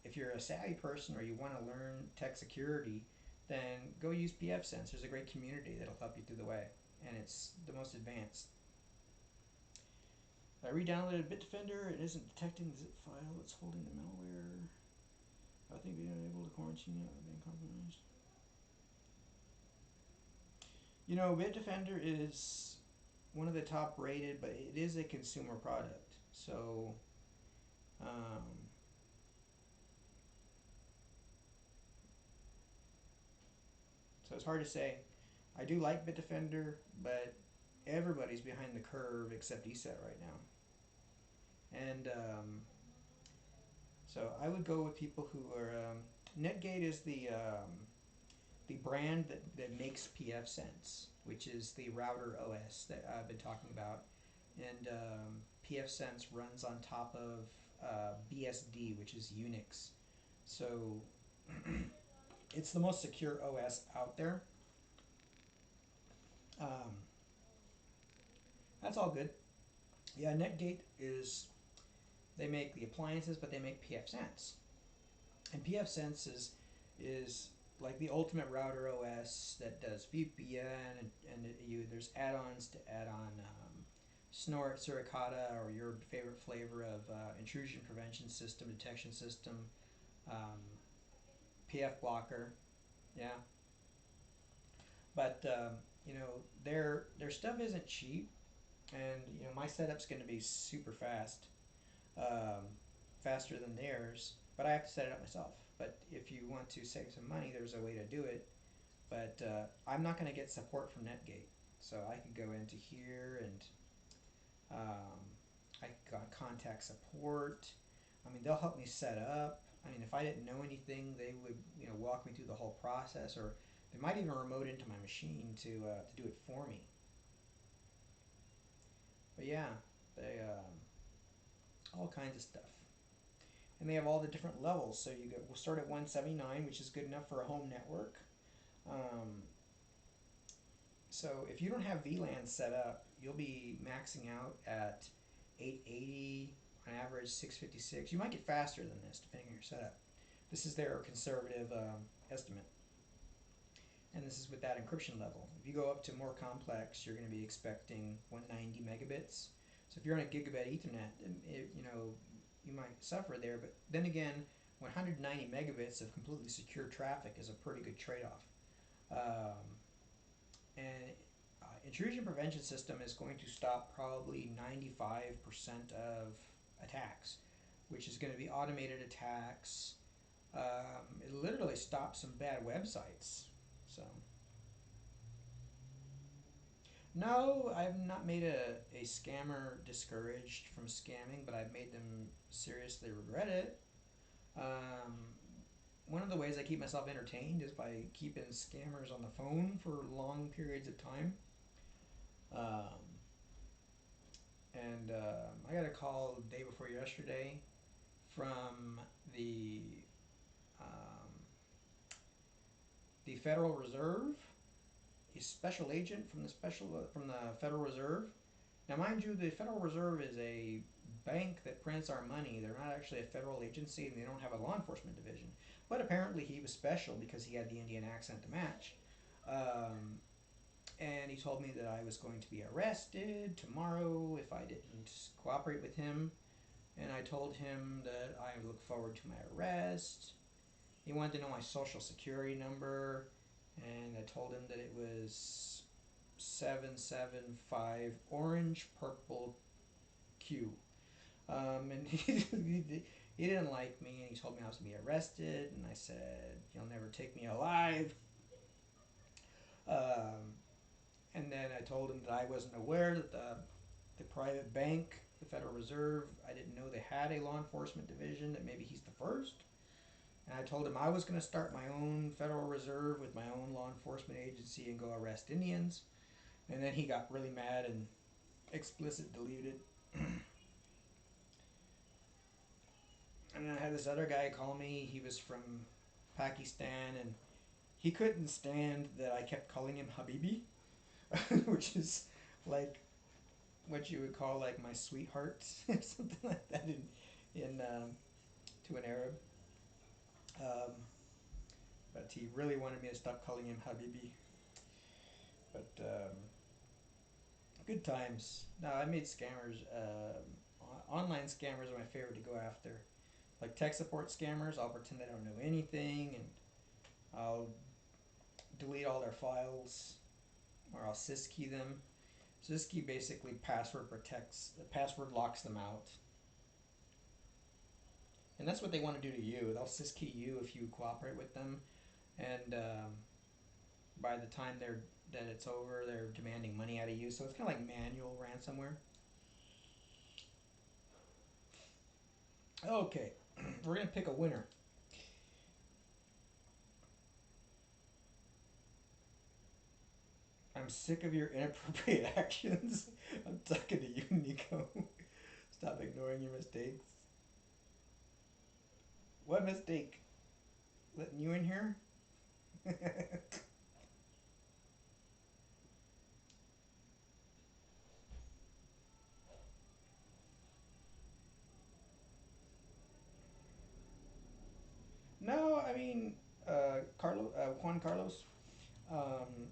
if you're a savvy person or you want to learn tech security, then go use pfSense. There's a great community that'll help you through the way, and it's the most advanced. I re-downloaded Bitdefender. It isn't detecting the zip file. It's holding the malware. I think being unable to quarantine it being compromised. You know, Bitdefender is one of the top rated, but it is a consumer product. So, so it's hard to say. I do like Bitdefender, but everybody's behind the curve except ESET right now. And so I would go with people who are. Netgate is the brand that makes pfSense, which is the router OS that I've been talking about. And pfSense runs on top of BSD, which is Unix. So it's the most secure OS out there. Um, that's all good. Yeah, Netgate is, they make the appliances, but they make pfSense. And pfSense is like the ultimate router OS that does VPN, and there's add-ons to add on Snort, Suricata, or your favorite flavor of intrusion prevention system, detection system, um, PF blocker, yeah. But you know, their stuff isn't cheap, and you know my setup's going to be super fast, um, faster than theirs. But I have to set it up myself. But if you want to save some money, there's a way to do it. But I'm not going to get support from Netgate, so I could go into here and I could contact support. I mean, they'll help me set up. I mean, if I didn't know anything, they would walk me through the whole process, or they might even remote into my machine to do it for me. But yeah, they all kinds of stuff, and they have all the different levels. So we'll start at 179, which is good enough for a home network. So if you don't have VLAN set up, you'll be maxing out at 880 on average, 656. You might get faster than this depending on your setup. This is their conservative estimate. And this is with that encryption level. If you go up to more complex, you're going to be expecting 190 megabits. So if you're on a gigabit Ethernet, you might suffer there. But then again, 190 megabits of completely secure traffic is a pretty good trade-off. And intrusion prevention system is going to stop probably 95% of attacks, which is going to be automated attacks. It literally stops some bad websites. So no, I've not made a scammer discouraged from scamming, but I've made them seriously regret it. One of the ways I keep myself entertained is by keeping scammers on the phone for long periods of time. And I got a call the day before yesterday from the um, the Federal Reserve, a special agent from the Federal Reserve. Now, mind you, the Federal Reserve is a bank that prints our money. They're not actually a federal agency, and they don't have a law enforcement division. But apparently, he was special because he had the Indian accent to match. Um, and he told me that I was going to be arrested tomorrow if I didn't cooperate with him. And I told him that I look forward to my arrest. He wanted to know my social security number, and I told him that it was 775 orange purple Q. And he didn't like me, and he told me I was going to be arrested, and I said, "You'll never take me alive." Um, and then I told him that I wasn't aware that the private bank, the Federal Reserve, I didn't know they had a law enforcement division, that maybe he's the first. And I told him I was going to start my own Federal Reserve with my own law enforcement agency and go arrest Indians. And then he got really mad and explicit deleted. And then I had this other guy call me. He was from Pakistan, and he couldn't stand that I kept calling him Habibi, which is like what you would call like my sweetheart, something like that in to an Arab. Um, but he really wanted me to stop calling him Habibi. But good times. No, I made scammers. Online scammers are my favorite to go after. Like tech support scammers, I'll pretend I don't know anything, and I'll delete all their files, or I'll syskey them. Syskey basically password locks them out. And that's what they want to do to you. They'll syskey you if you cooperate with them, and by the time that it's over, they're demanding money out of you. So it's kind of like manual ransomware. Okay, we're gonna pick a winner. I'm sick of your inappropriate actions. I'm talking to you, Nico. Stop ignoring your mistakes. What mistake? Letting you in here? No, I mean, Juan Carlos. Um,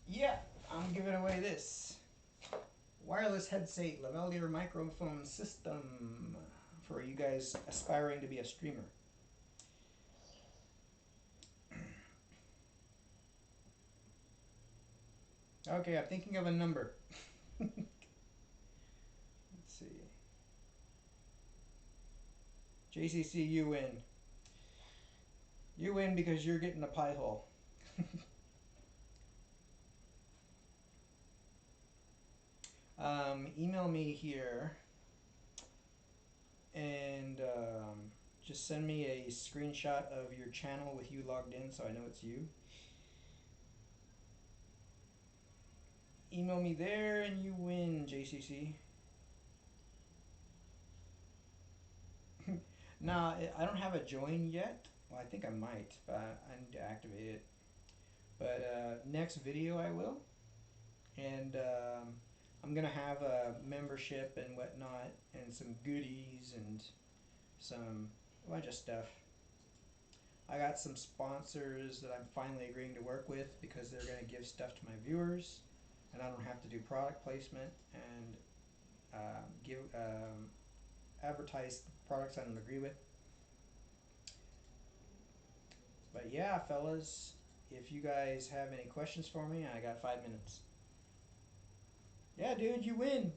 yeah, I'm giving away this wireless headset lavalier microphone system for you guys aspiring to be a streamer. Okay, I'm thinking of a number. Let's see. JCC, you win. You win because you're getting a pie hole. Email me here and just send me a screenshot of your channel with you logged in so I know it's you. Email me there and you win, JCC. Nah, I don't have a join yet. Well, I think I might, but I need to activate it. But next video I will. And I'm going to have a membership and whatnot and some goodies and some a bunch of stuff. I got some sponsors that I'm finally agreeing to work with because they're going to give stuff to my viewers, and I don't have to do product placement and give advertise products I don't agree with. But yeah, fellas, if you guys have any questions for me, I got 5 minutes. Yeah, dude, you win.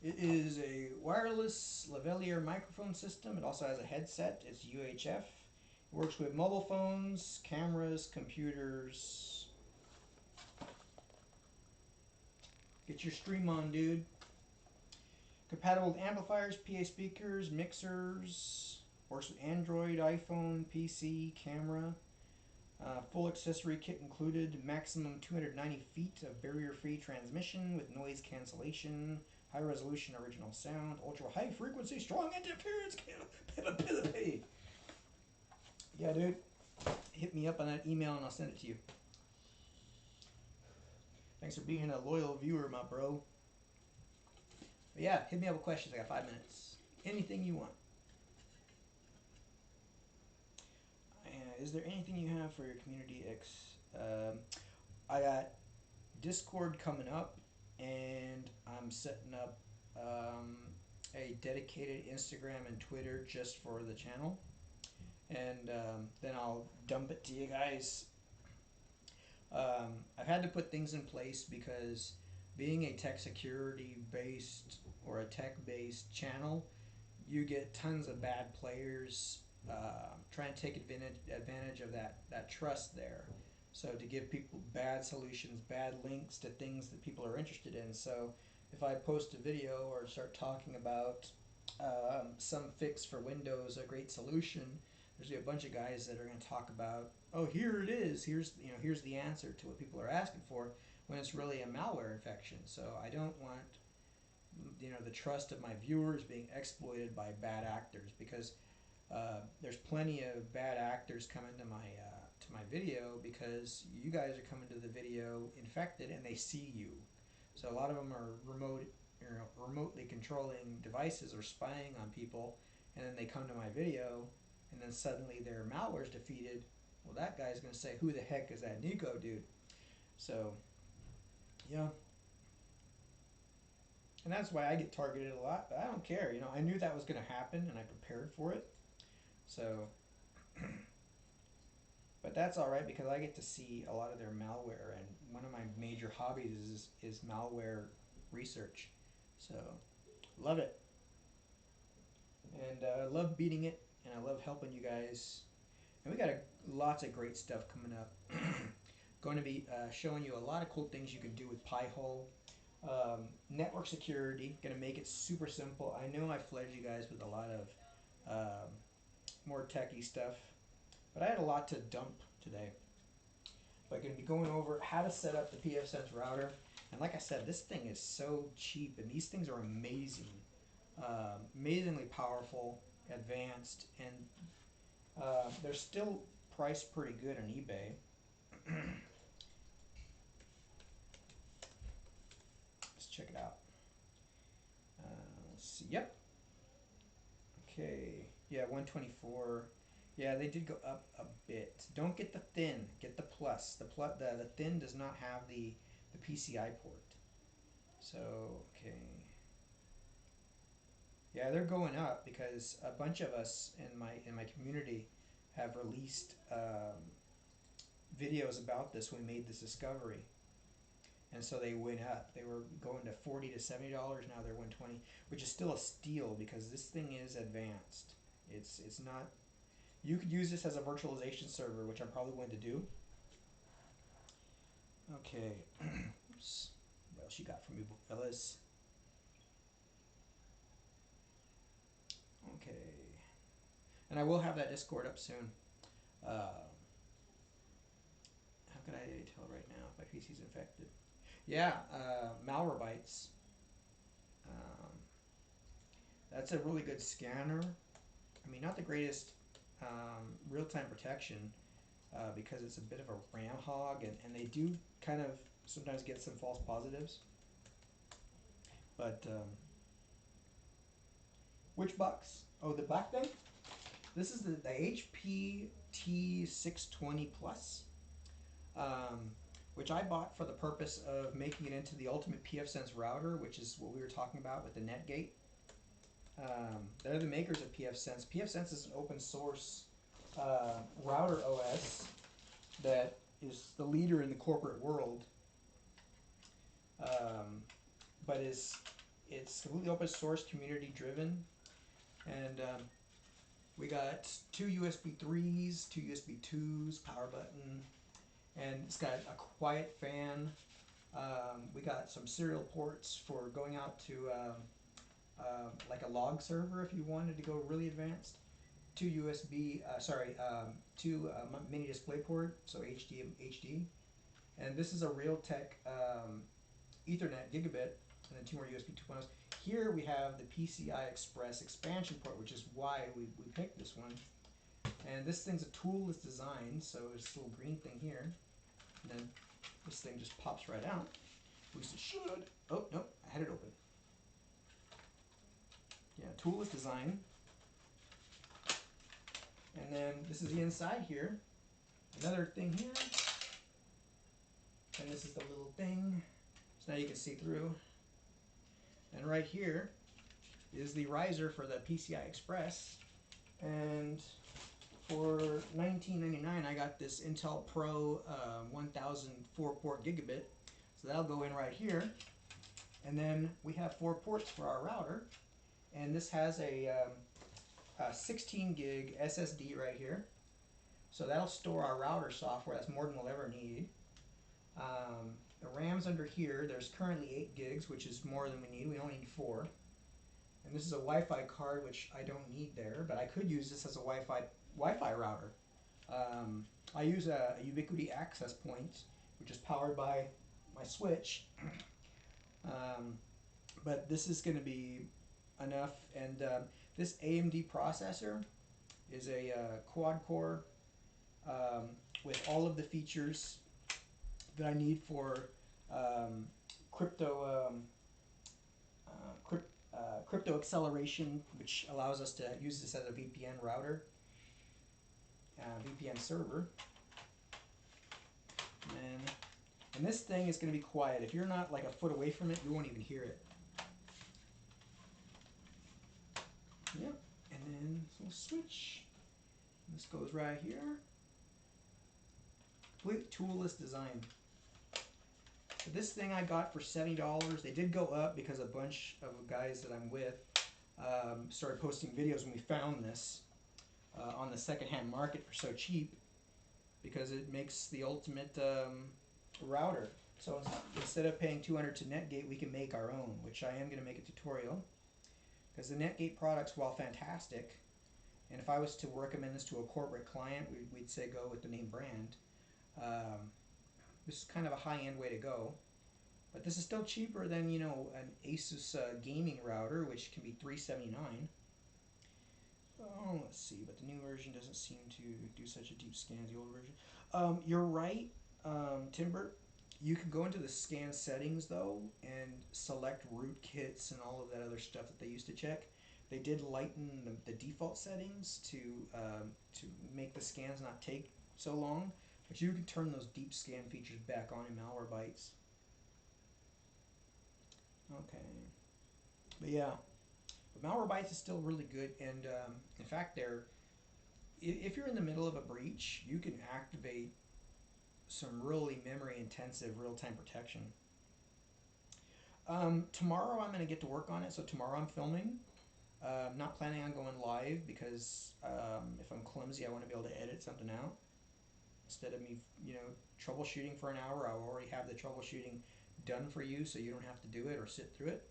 It is a wireless lavalier microphone system. It also has a headset. It's UHF. It works with mobile phones, cameras, computers. Get your stream on, dude. Compatible with amplifiers, PA speakers, mixers. Works with Android, iPhone, PC, camera. Full accessory kit included, maximum 290 feet of barrier-free transmission with noise cancellation, high resolution original sound, ultra high frequency, strong interference capability. Yeah, dude. Hit me up on that email and I'll send it to you. Thanks for being a loyal viewer, my bro. But yeah, hit me up with questions. I got 5 minutes. Anything you want. Is there anything you have for your community X? I got Discord coming up, and I'm setting up a dedicated Instagram and Twitter just for the channel, and then I'll dump it to you guys. I've had to put things in place because being a tech security based or a tech based channel, you get tons of bad players trying to take advantage of that trust there. So to give people bad solutions, bad links to things that people are interested in. So if I post a video or start talking about some fix for Windows, a great solution, there's a bunch of guys that are going to talk about, oh, here it is. Here's the answer to what people are asking for, when it's really a malware infection. So I don't want the trust of my viewers being exploited by bad actors, because there's plenty of bad actors coming to my video because you guys are coming to the video infected and they see you. So a lot of them are remotely controlling devices or spying on people, and then they come to my video, and then suddenly their malware's defeated. Well, that guy's going to say, who the heck is that Nico dude? So, yeah. And that's why I get targeted a lot, but I don't care. I knew that was going to happen, and I prepared for it. So, but that's all right because I get to see a lot of their malware, and one of my major hobbies is malware research. So, love it. And I love beating it, and I love helping you guys. And we got lots of great stuff coming up. Going to be showing you a lot of cool things you can do with Pi-hole. Network security, going to make it super simple. I know I flooded you guys with a lot of more techie stuff, but I had a lot to dump today. But going to be going over how to set up the pfSense router. And like I said, this thing is so cheap, and these things are amazing. Amazingly powerful, advanced, and they're still priced pretty good on eBay. Let's check it out. Let's see. Yep. Okay. Yeah, 124. Yeah, they did go up a bit. Don't get the thin. Get the plus. The thin does not have the PCI port. So okay. Yeah, they're going up because a bunch of us in my community have released videos about this when we made this discovery, and so they went up. They were going to $40 to $70. Now they're $120, which is still a steal because this thing is advanced. It's not. You could use this as a virtualization server, which I'm probably going to do. Okay. Oops. What else you got for me, fellas? Okay. And I will have that Discord up soon. How can I tell right now if my PC's infected? Yeah, Malwarebytes. That's a really good scanner. I mean, not the greatest real-time protection because it's a bit of a RAM hog, and they do kind of sometimes get some false positives. But which box? Oh, the black thing? This is the HP T620 Plus, which I bought for the purpose of making it into the ultimate pfSense router, which is what we were talking about with the Netgate. They're the makers of pfSense. pfSense is an open source router OS that is the leader in the corporate world, but it's completely open source, community driven, and we got 2 USB 3s, 2 USB 2s, power button, and it's got a quiet fan. We got some serial ports for going out to like a log server if you wanted to go really advanced. two USB, two mini DisplayPort, so HD, and this is a Realtek Ethernet gigabit, and then two more USB 2.0s. Here we have the PCI Express expansion port, which is why we picked this one. And this thing's a toolless design, so there's this little green thing here, and then this thing just pops right out. At least it should. Oh, no, I had it open. Yeah, toolless design. And then this is the inside here. Another thing here. And this is the little thing. So now you can see through. And right here is the riser for the PCI Express. And for $19.99, I got this Intel Pro 1000 4-port gigabit. So that'll go in right here. And then we have 4 ports for our router. And this has a 16 gig SSD right here. So that'll store our router software. That's more than we'll ever need. The RAM's under here. There's currently 8 gigs, which is more than we need. We only need 4. And this is a Wi-Fi card, which I don't need there, but I could use this as a Wi-Fi router. I use a Ubiquiti access point, which is powered by my switch. But this is going to be enough. And this AMD processor is a quad-core with all of the features that I need for crypto acceleration, which allows us to use this as a VPN router, VPN server. And this thing is going to be quiet. If you're not like a foot away from it, you won't even hear it. Yep. And then this little switch. This goes right here. Complete toolless design. So this thing I got for $70. They did go up because a bunch of guys that I'm with started posting videos when we found this on the secondhand market for so cheap, because it makes the ultimate router. So instead of paying $200 to Netgate, we can make our own, which I am going to make a tutorial, because the Netgate products, while fantastic, and if I was to recommend this to a corporate client, we'd say go with the name brand. This is kind of a high-end way to go, but this is still cheaper than, you know, an Asus gaming router, which can be $379. Oh, let's see, but the new version doesn't seem to do such a deep scan as the old version. You're right, Timber. You can go into the scan settings though and select rootkits and all of that other stuff that they used to check. They did lighten the default settings to make the scans not take so long, but you can turn those deep scan features back on in Malwarebytes. Okay, but yeah, but Malwarebytes is still really good, and in fact, if you're in the middle of a breach, you can activate some really memory-intensive real-time protection. Tomorrow I'm going to get to work on it, so tomorrow I'm filming. I'm not planning on going live because if I'm clumsy, I want to be able to edit something out. Instead of me, you know, troubleshooting for an hour, I already have the troubleshooting done for you, so you don't have to do it or sit through it.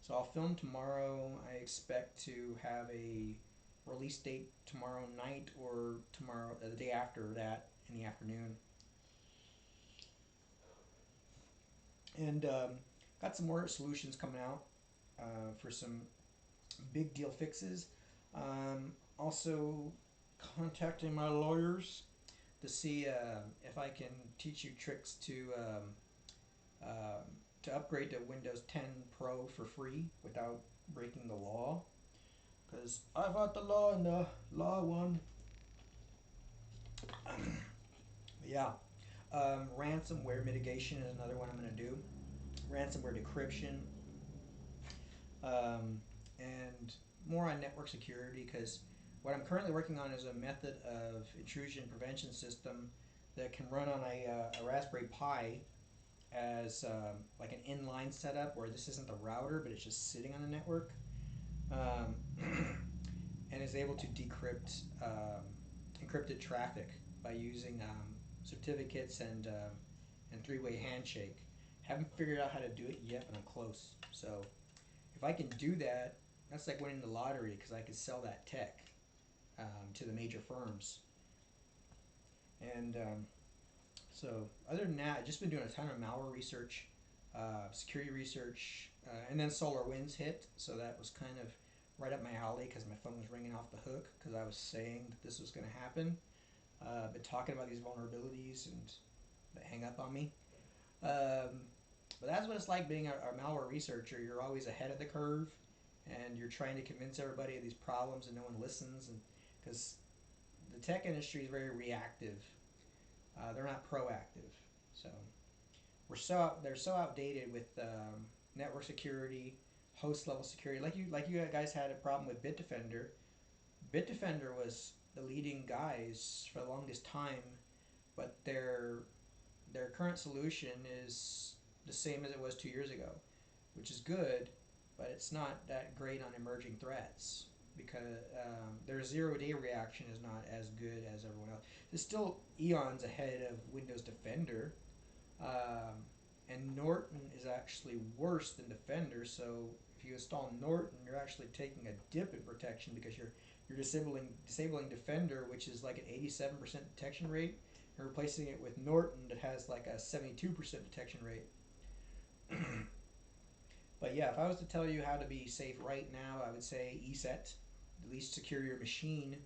So I'll film tomorrow. I expect to have a release date tomorrow night or tomorrow, the day after that in the afternoon. And got some more solutions coming out for some big deal fixes. Also contacting my lawyers to see if I can teach you tricks to upgrade to Windows 10 Pro for free without breaking the law. Because I fought the law and the law won. Yeah. Ransomware mitigation is another one I'm going to do. Ransomware decryption. And more on network security, because what I'm currently working on is a method of intrusion prevention system that can run on a Raspberry Pi as like an inline setup where this isn't the router, but it's just sitting on the network, and is able to decrypt encrypted traffic by using certificates and three-way handshake. Haven't figured out how to do it yet, but I'm close. So if I can do that, that's like winning the lottery, because I could sell that tech. to the major firms. And so other than that, I've just been doing a ton of malware research, security research, and then SolarWinds hit, so that was kind of right up my alley because my phone was ringing off the hook because I was saying that this was going to happen. Been talking about these vulnerabilities and they hang up on me. But that's what it's like being a malware researcher. You're always ahead of the curve, and you're trying to convince everybody of these problems, and no one listens. And because the tech industry is very reactive, they're not proactive. So they're so outdated with network security, host level security. Like you guys had a problem with Bitdefender. Bitdefender was the leading guys for the longest time, but their current solution is the same as it was 2 years ago, which is good, but it's not that great on emerging threats because their 0-day reaction is not as good as everyone else. It's still eons ahead of Windows Defender, and Norton is actually worse than Defender. So if you install Norton, you're actually taking a dip in protection because you're disabling Defender, which is like an 87% detection rate, and replacing it with Norton that has like a 72% detection rate. But yeah, if I was to tell you how to be safe right now, I would say ESET, at least secure your machine.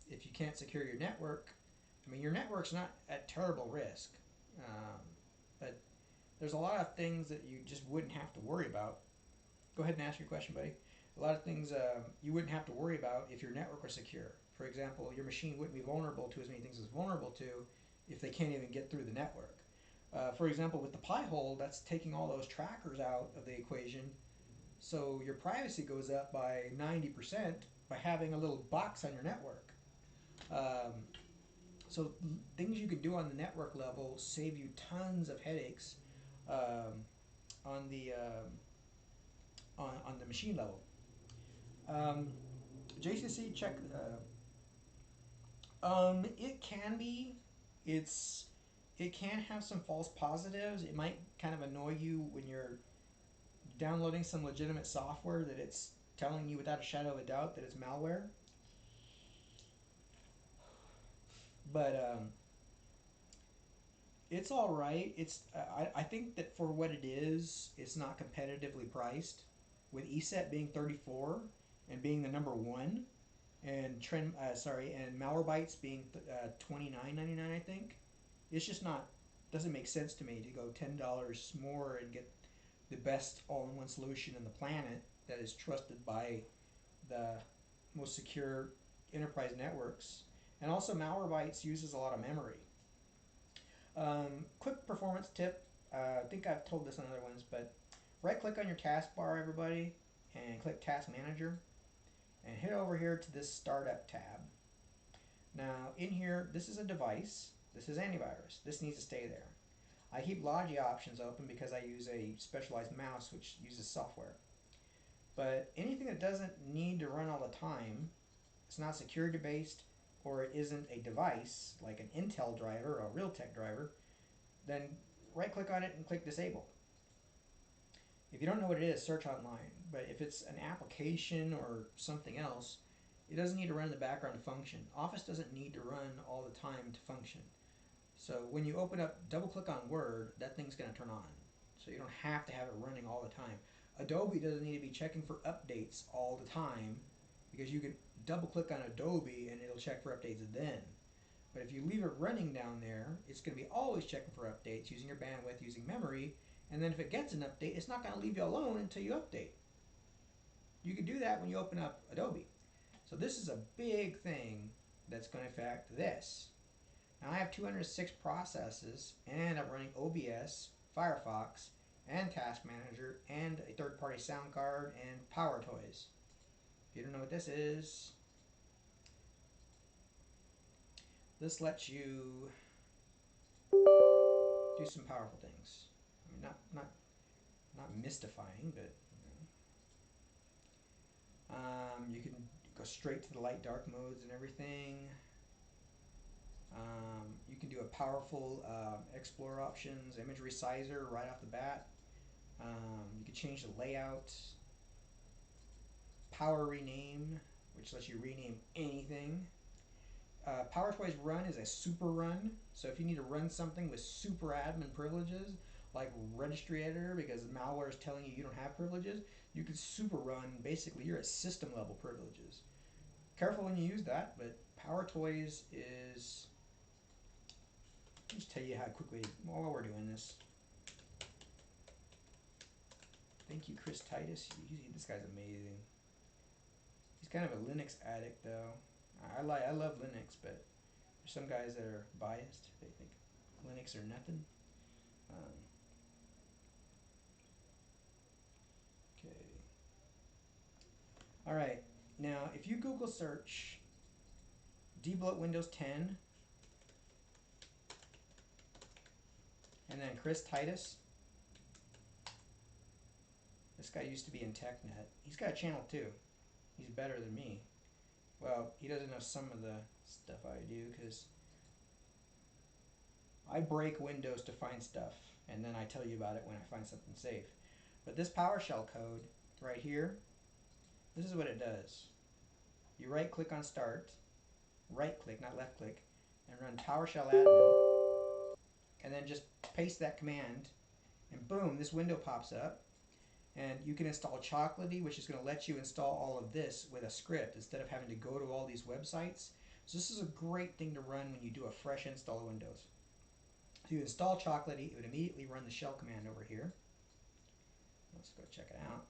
If you can't secure your network, I mean, your network's not at terrible risk, but there's a lot of things that you just wouldn't have to worry about. Go ahead and ask your question, buddy. A lot of things you wouldn't have to worry about if your network was secure. For example, your machine wouldn't be vulnerable to as many things as it's vulnerable to if they can't even get through the network. For example, with the Pi-hole, that's taking all those trackers out of the equation, so your privacy goes up by 90% by having a little box on your network. So things you can do on the network level save you tons of headaches on the on the machine level. JCC check. It can be. It's it can have some false positives. It might kind of annoy you when you're downloading some legitimate software that it's telling you without a shadow of a doubt that it's malware. But it's all right. I think that for what it is, it's not competitively priced. With ESET being 34 and being the number one, and and Malwarebytes being $29.99, I think. It's just not doesn't make sense to me to go $10 more and get the best all-in-one solution on the planet that is trusted by the most secure enterprise networks. And also, Malwarebytes uses a lot of memory. Quick performance tip. I think I've told this on other ones, but right-click on your taskbar, everybody, and click Task Manager, and hit over here to this Startup tab. Now, in here, this is a device. This is antivirus. This needs to stay there. I keep Logi options open because I use a specialized mouse which uses software. But anything that doesn't need to run all the time, it's not security based, or it isn't a device like an Intel driver or a Realtek driver, then right click on it and click disable. If you don't know what it is, search online. But if it's an application or something else, it doesn't need to run in the background to function. Office doesn't need to run all the time to function. So when you open up, double click on Word, that thing's going to turn on. So you don't have to have it running all the time. Adobe doesn't need to be checking for updates all the time, because you can double click on Adobe and it'll check for updates then. But if you leave it running down there, it's going to be always checking for updates, using your bandwidth, using memory, and then if it gets an update, it's not going to leave you alone until you update. You can do that when you open up Adobe. So this is a big thing that's going to affect this. Now I have 206 processes, and I'm running OBS, Firefox, and Task Manager, and a third-party sound card, and PowerToys. If you don't know what this is, this lets you do some powerful things. I mean, not mystifying, but you can go straight to the light dark modes and everything. You can do a powerful Explorer options, image resizer right off the bat. You can change the layout, power rename, which lets you rename anything. PowerToys run is a super run, so if you need to run something with super admin privileges, like Registry Editor, because malware is telling you don't have privileges, you can super run. Basically, you're at system level privileges. Careful when you use that, but PowerToys is. Let me just tell you how quickly, while we're doing this. Thank you, Chris Titus. This guy's amazing. He's kind of a Linux addict, though. I love Linux, but there's some guys that are biased. They think Linux or nothing. Okay. All right. Now, if you Google search debloat Windows 10 and then Chris Titus, this guy used to be in TechNet. He's got a channel too. He's better than me. Well, he doesn't know some of the stuff I do because I break Windows to find stuff, and then I tell you about it when I find something safe. But this PowerShell code right here, this is what it does. You right-click on Start, right-click, not left-click, and run PowerShell admin, and then just paste that command, and boom, this window pops up. And you can install Chocolatey, which is going to let you install all of this with a script instead of having to go to all these websites. So this is a great thing to run when you do a fresh install of Windows. So you install Chocolatey, it would immediately run the shell command over here. Let's go check it out.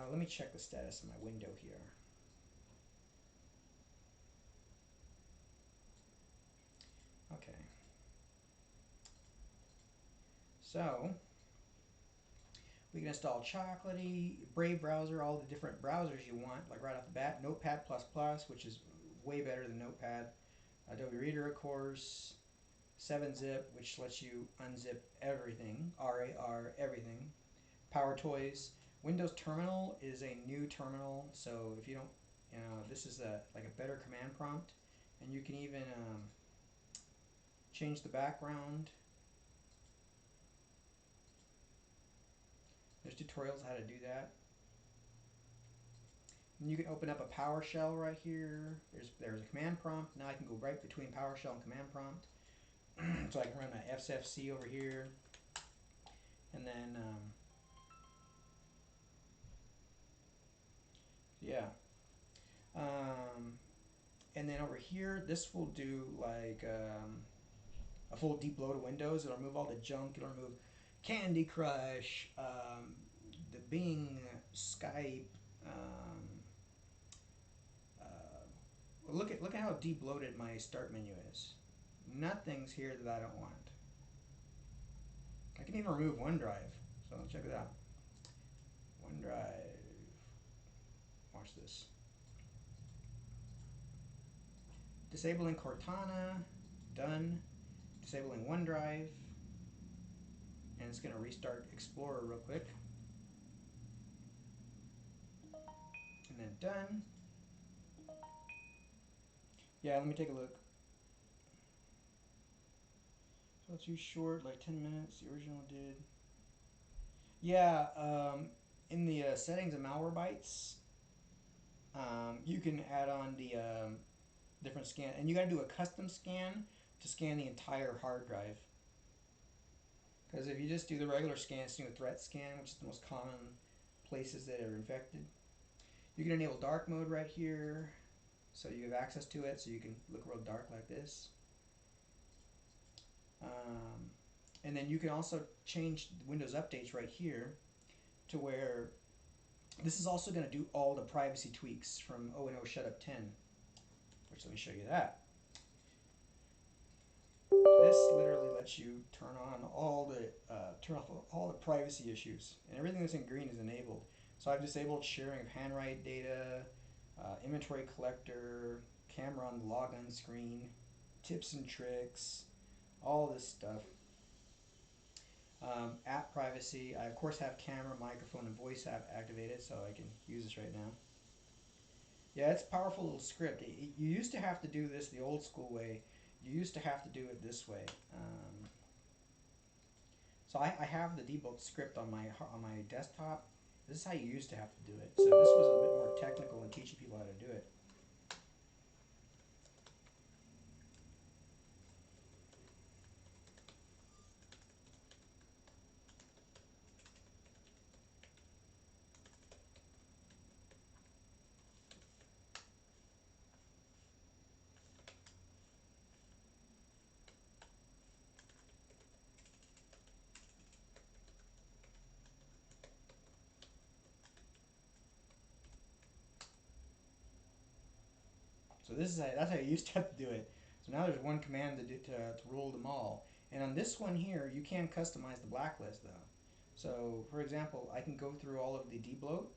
Let me check the status of my window here. Okay. So we can install Chocolatey, Brave browser, all the different browsers you want, like right off the bat. Notepad++, which is way better than Notepad. Adobe Reader, of course. 7-zip, which lets you unzip everything. RAR, everything. PowerToys. Windows Terminal is a new terminal, so if you don't, this is like a better command prompt, and you can even change the background. There's tutorials how to do that. And you can open up a PowerShell right here. There's a command prompt. Now I can go right between PowerShell and command prompt. So I can run my FFC over here, and then yeah. And then over here, this will do like a full debloat of Windows. It'll remove all the junk. It'll remove Candy Crush, the Bing, Skype. Look at how debloated my start menu is. Nothing's here that I don't want. I can even remove OneDrive. So let's check it out. OneDrive. Watch this. Disabling Cortana. Done. Disabling OneDrive. And it's going to restart Explorer real quick. And then done. Yeah, let me take a look. So it's too short, like 10 minutes. The original did. Yeah, in the settings of Malwarebytes, you can add on the different scan, and you got to do a custom scan to scan the entire hard drive. Because if you just do the regular scan, it's doing a threat scan, which is the most common places that are infected. You can enable dark mode right here, so you have access to it, so you can look real dark like this. And then you can also change Windows updates right here to where this is also going to do all the privacy tweaks from O&O Shutup 10, which let me show you that. This literally lets you turn off all the privacy issues, and everything that's in green is enabled. So I've disabled sharing of handwrite data, inventory collector, camera on the logon screen, tips and tricks, all this stuff. App privacy. I of course have camera, microphone, and voice app activated, so I can use this right now. Yeah, it's a powerful little script. You used to have to do this the old school way. You used to have to do it this way. So I have the debug script on my desktop, This is how you used to have to do it. So this was a bit more technical in teaching people how to do it. So this is that's how you used to have to do it. So now there's one command to rule them all. And on this one here, you can customize the blacklist though. So for example, I can go through all of the debloat.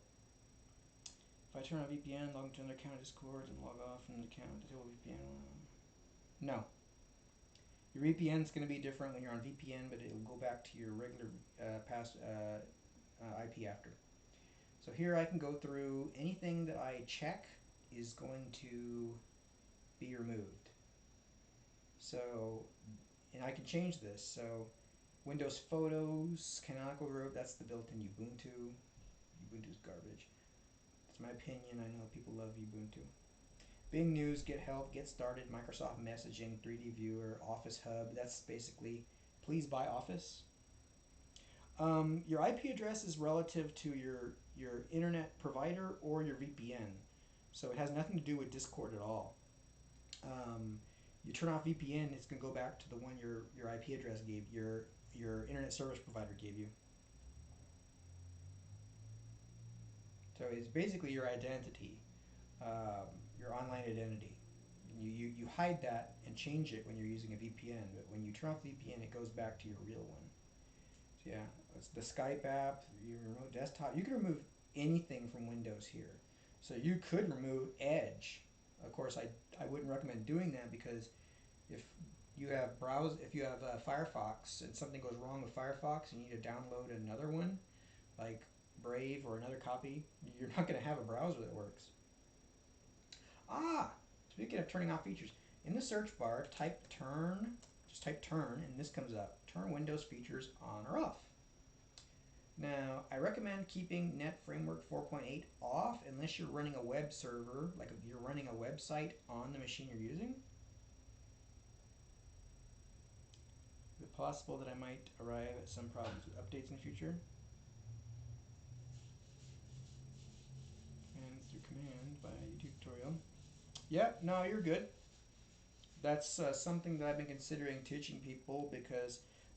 If I turn on VPN, log into another account of Discord, and log off from the account, disable VPN. No. Your VPN is going to be different when you're on VPN, but it will go back to your regular IP after. So here I can go through anything that I check is going to be removed. So, and I can change this. So, Windows Photos cannot go removed. That's the built-in Ubuntu. Ubuntu's garbage. That's my opinion. I know people love Ubuntu. Bing News, Get Help, Get Started, Microsoft Messaging, 3D Viewer, Office Hub. That's basically, please buy Office. Your IP address is relative to your internet provider or your VPN. So it has nothing to do with Discord at all. You turn off VPN, it's going to go back to the one your IP address gave, your internet service provider gave you. So it's basically your identity, your online identity. You hide that and change it when you're using a VPN, but when you turn off VPN, it goes back to your real one. So yeah, it's the Skype app, your remote desktop. You can remove anything from Windows here. So you could remove Edge. Of course, I wouldn't recommend doing that because if you have Firefox and something goes wrong with Firefox and you need to download another one, like Brave or another copy, you're not going to have a browser that works. Speaking of turning off features, in the search bar, type turn, just type turn, and this comes up. Turn Windows features on or off. Now, I recommend keeping Net Framework 4.8 off unless you're running a web server, like if you're running a website on the machine you're using. Is it possible that I might arrive at some problems with updates in the future? And through command by YouTube tutorial. Yeah, no, you're good. That's something that I've been considering teaching people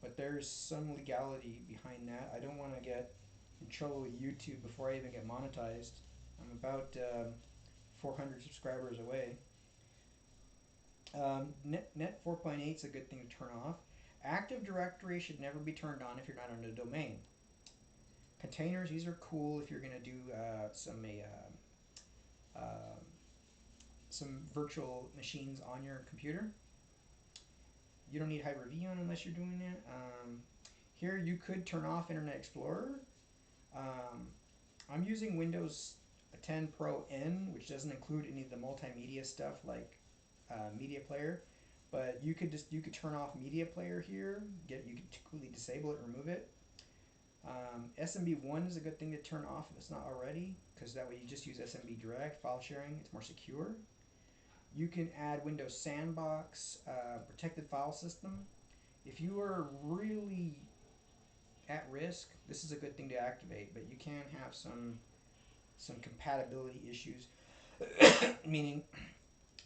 but there's some legality behind that. I don't want to get in trouble with YouTube before I even get monetized. I'm about 400 subscribers away. Net 4.8 is a good thing to turn off. Active Directory should never be turned on if you're not on a domain. Containers, these are cool if you're going to do some virtual machines on your computer. You don't need Hyper-V on unless you're doing that. Here you could turn off Internet Explorer. I'm using Windows 10 Pro N, which doesn't include any of the multimedia stuff like Media Player. But you could turn off Media Player here. You could completely disable it, remove it. SMB1 is a good thing to turn off if it's not already, because that way you just use SMB Direct file sharing. It's more secure. You can add Windows Sandbox, protected file system. If you are really at risk, this is a good thing to activate, but you can have some compatibility issues, meaning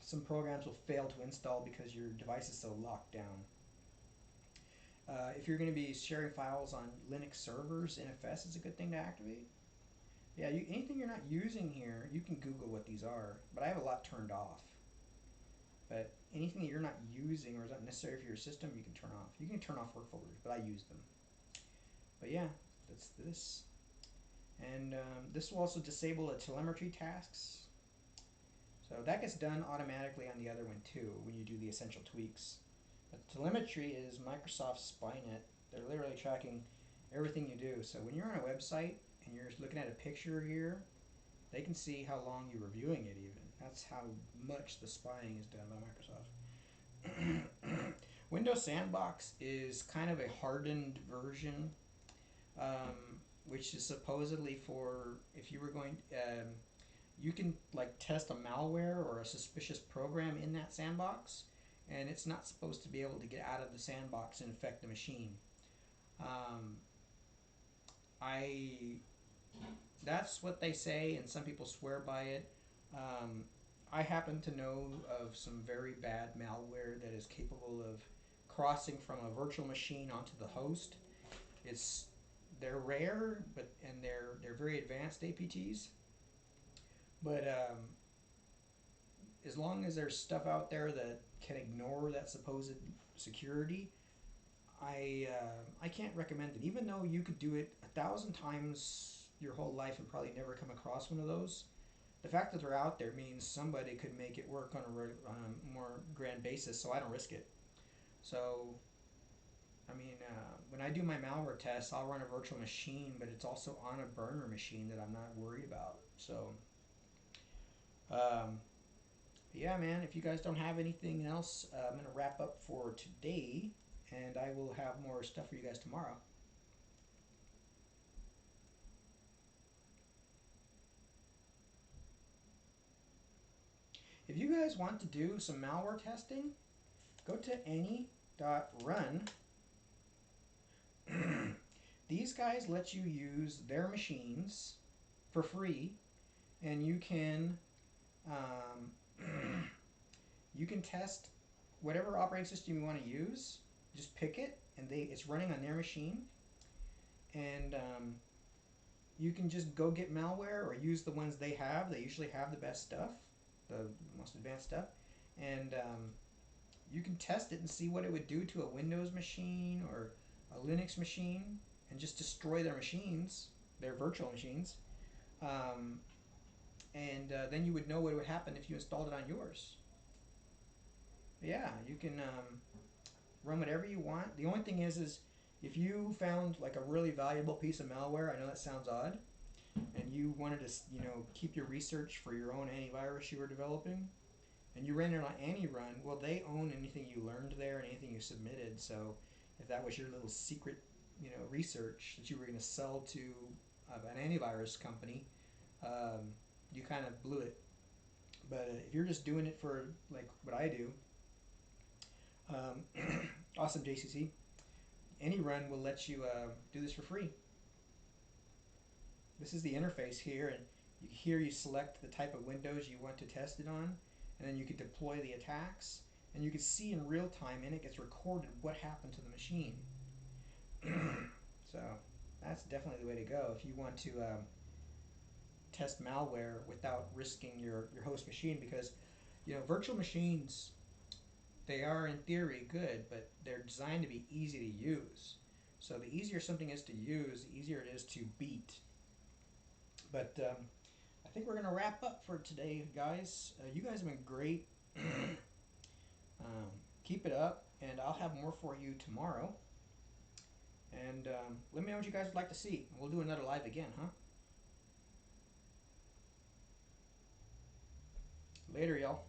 some programs will fail to install because your device is so locked down. If you're going to be sharing files on Linux servers, NFS is a good thing to activate. Yeah, anything you're not using here, you can Google what these are, but I have a lot turned off. But anything that you're not using or is not necessary for your system, you can turn off. You can turn off work folders, but I use them. But yeah, that's this. And this will also disable the telemetry tasks. So that gets done automatically on the other one too when you do the essential tweaks. But telemetry is Microsoft's Spynet. They're literally tracking everything you do. So when you're on a website and you're looking at a picture here, they can see how long you're reviewing it even. That's how much the spying is done by Microsoft. Windows Sandbox is kind of a hardened version. which is supposedly for if you were going, you can like test a malware or a suspicious program in that sandbox, and it's not supposed to be able to get out of the sandbox and infect the machine. Um, I That's what they say, and some people swear by it. Um, I happen to know of some very bad malware that is capable of crossing from a virtual machine onto the host. It's They're rare, but and they're very advanced APTs. But as long as there's stuff out there that can ignore that supposed security, I can't recommend it. Even though you could do it 1,000 times your whole life and probably never come across one of those, the fact that they're out there means somebody could make it work on a more grand basis. So I don't risk it. So I mean, when I do my malware tests, I'll run a virtual machine, but it's also on a burner machine that I'm not worried about. So um, yeah, man, if you guys don't have anything else, I'm going to wrap up for today, and I will have more stuff for you guys tomorrow. If you guys want to do some malware testing, go to any.run. These guys let you use their machines for free, and you can test whatever operating system you want to use. Just pick it, and it's running on their machine, and you can just go get malware or use the ones they have. They usually have the best stuff, the most advanced stuff, and you can test it and see what it would do to a Windows machine or a Linux machine, and just destroy their machines, their virtual machines, um, and then you would know what would happen if you installed it on yours. Yeah, you can run whatever you want. The only thing is if you found like a really valuable piece of malware, I know that sounds odd, and you wanted to keep your research for your own antivirus you were developing, and you ran it on AntiRun, well, they own anything you learned there and anything you submitted. So if that was your little secret, research that you were going to sell to an antivirus company, you kind of blew it. But if you're just doing it for like what I do, awesome JCC, AnyRun will let you do this for free. This is the interface here, and here you select the type of Windows you want to test it on, and then you can deploy the attacks, and you can see in real time, and it gets recorded what happened to the machine. So that's definitely the way to go if you want to test malware without risking your host machine, because virtual machines, they are in theory good, but they're designed to be easy to use. So the easier something is to use, the easier it is to beat. But I think we're going to wrap up for today, guys. You guys have been great. Keep it up, and I'll have more for you tomorrow. And let me know what you guys would like to see. We'll do another live again, huh? Later, y'all.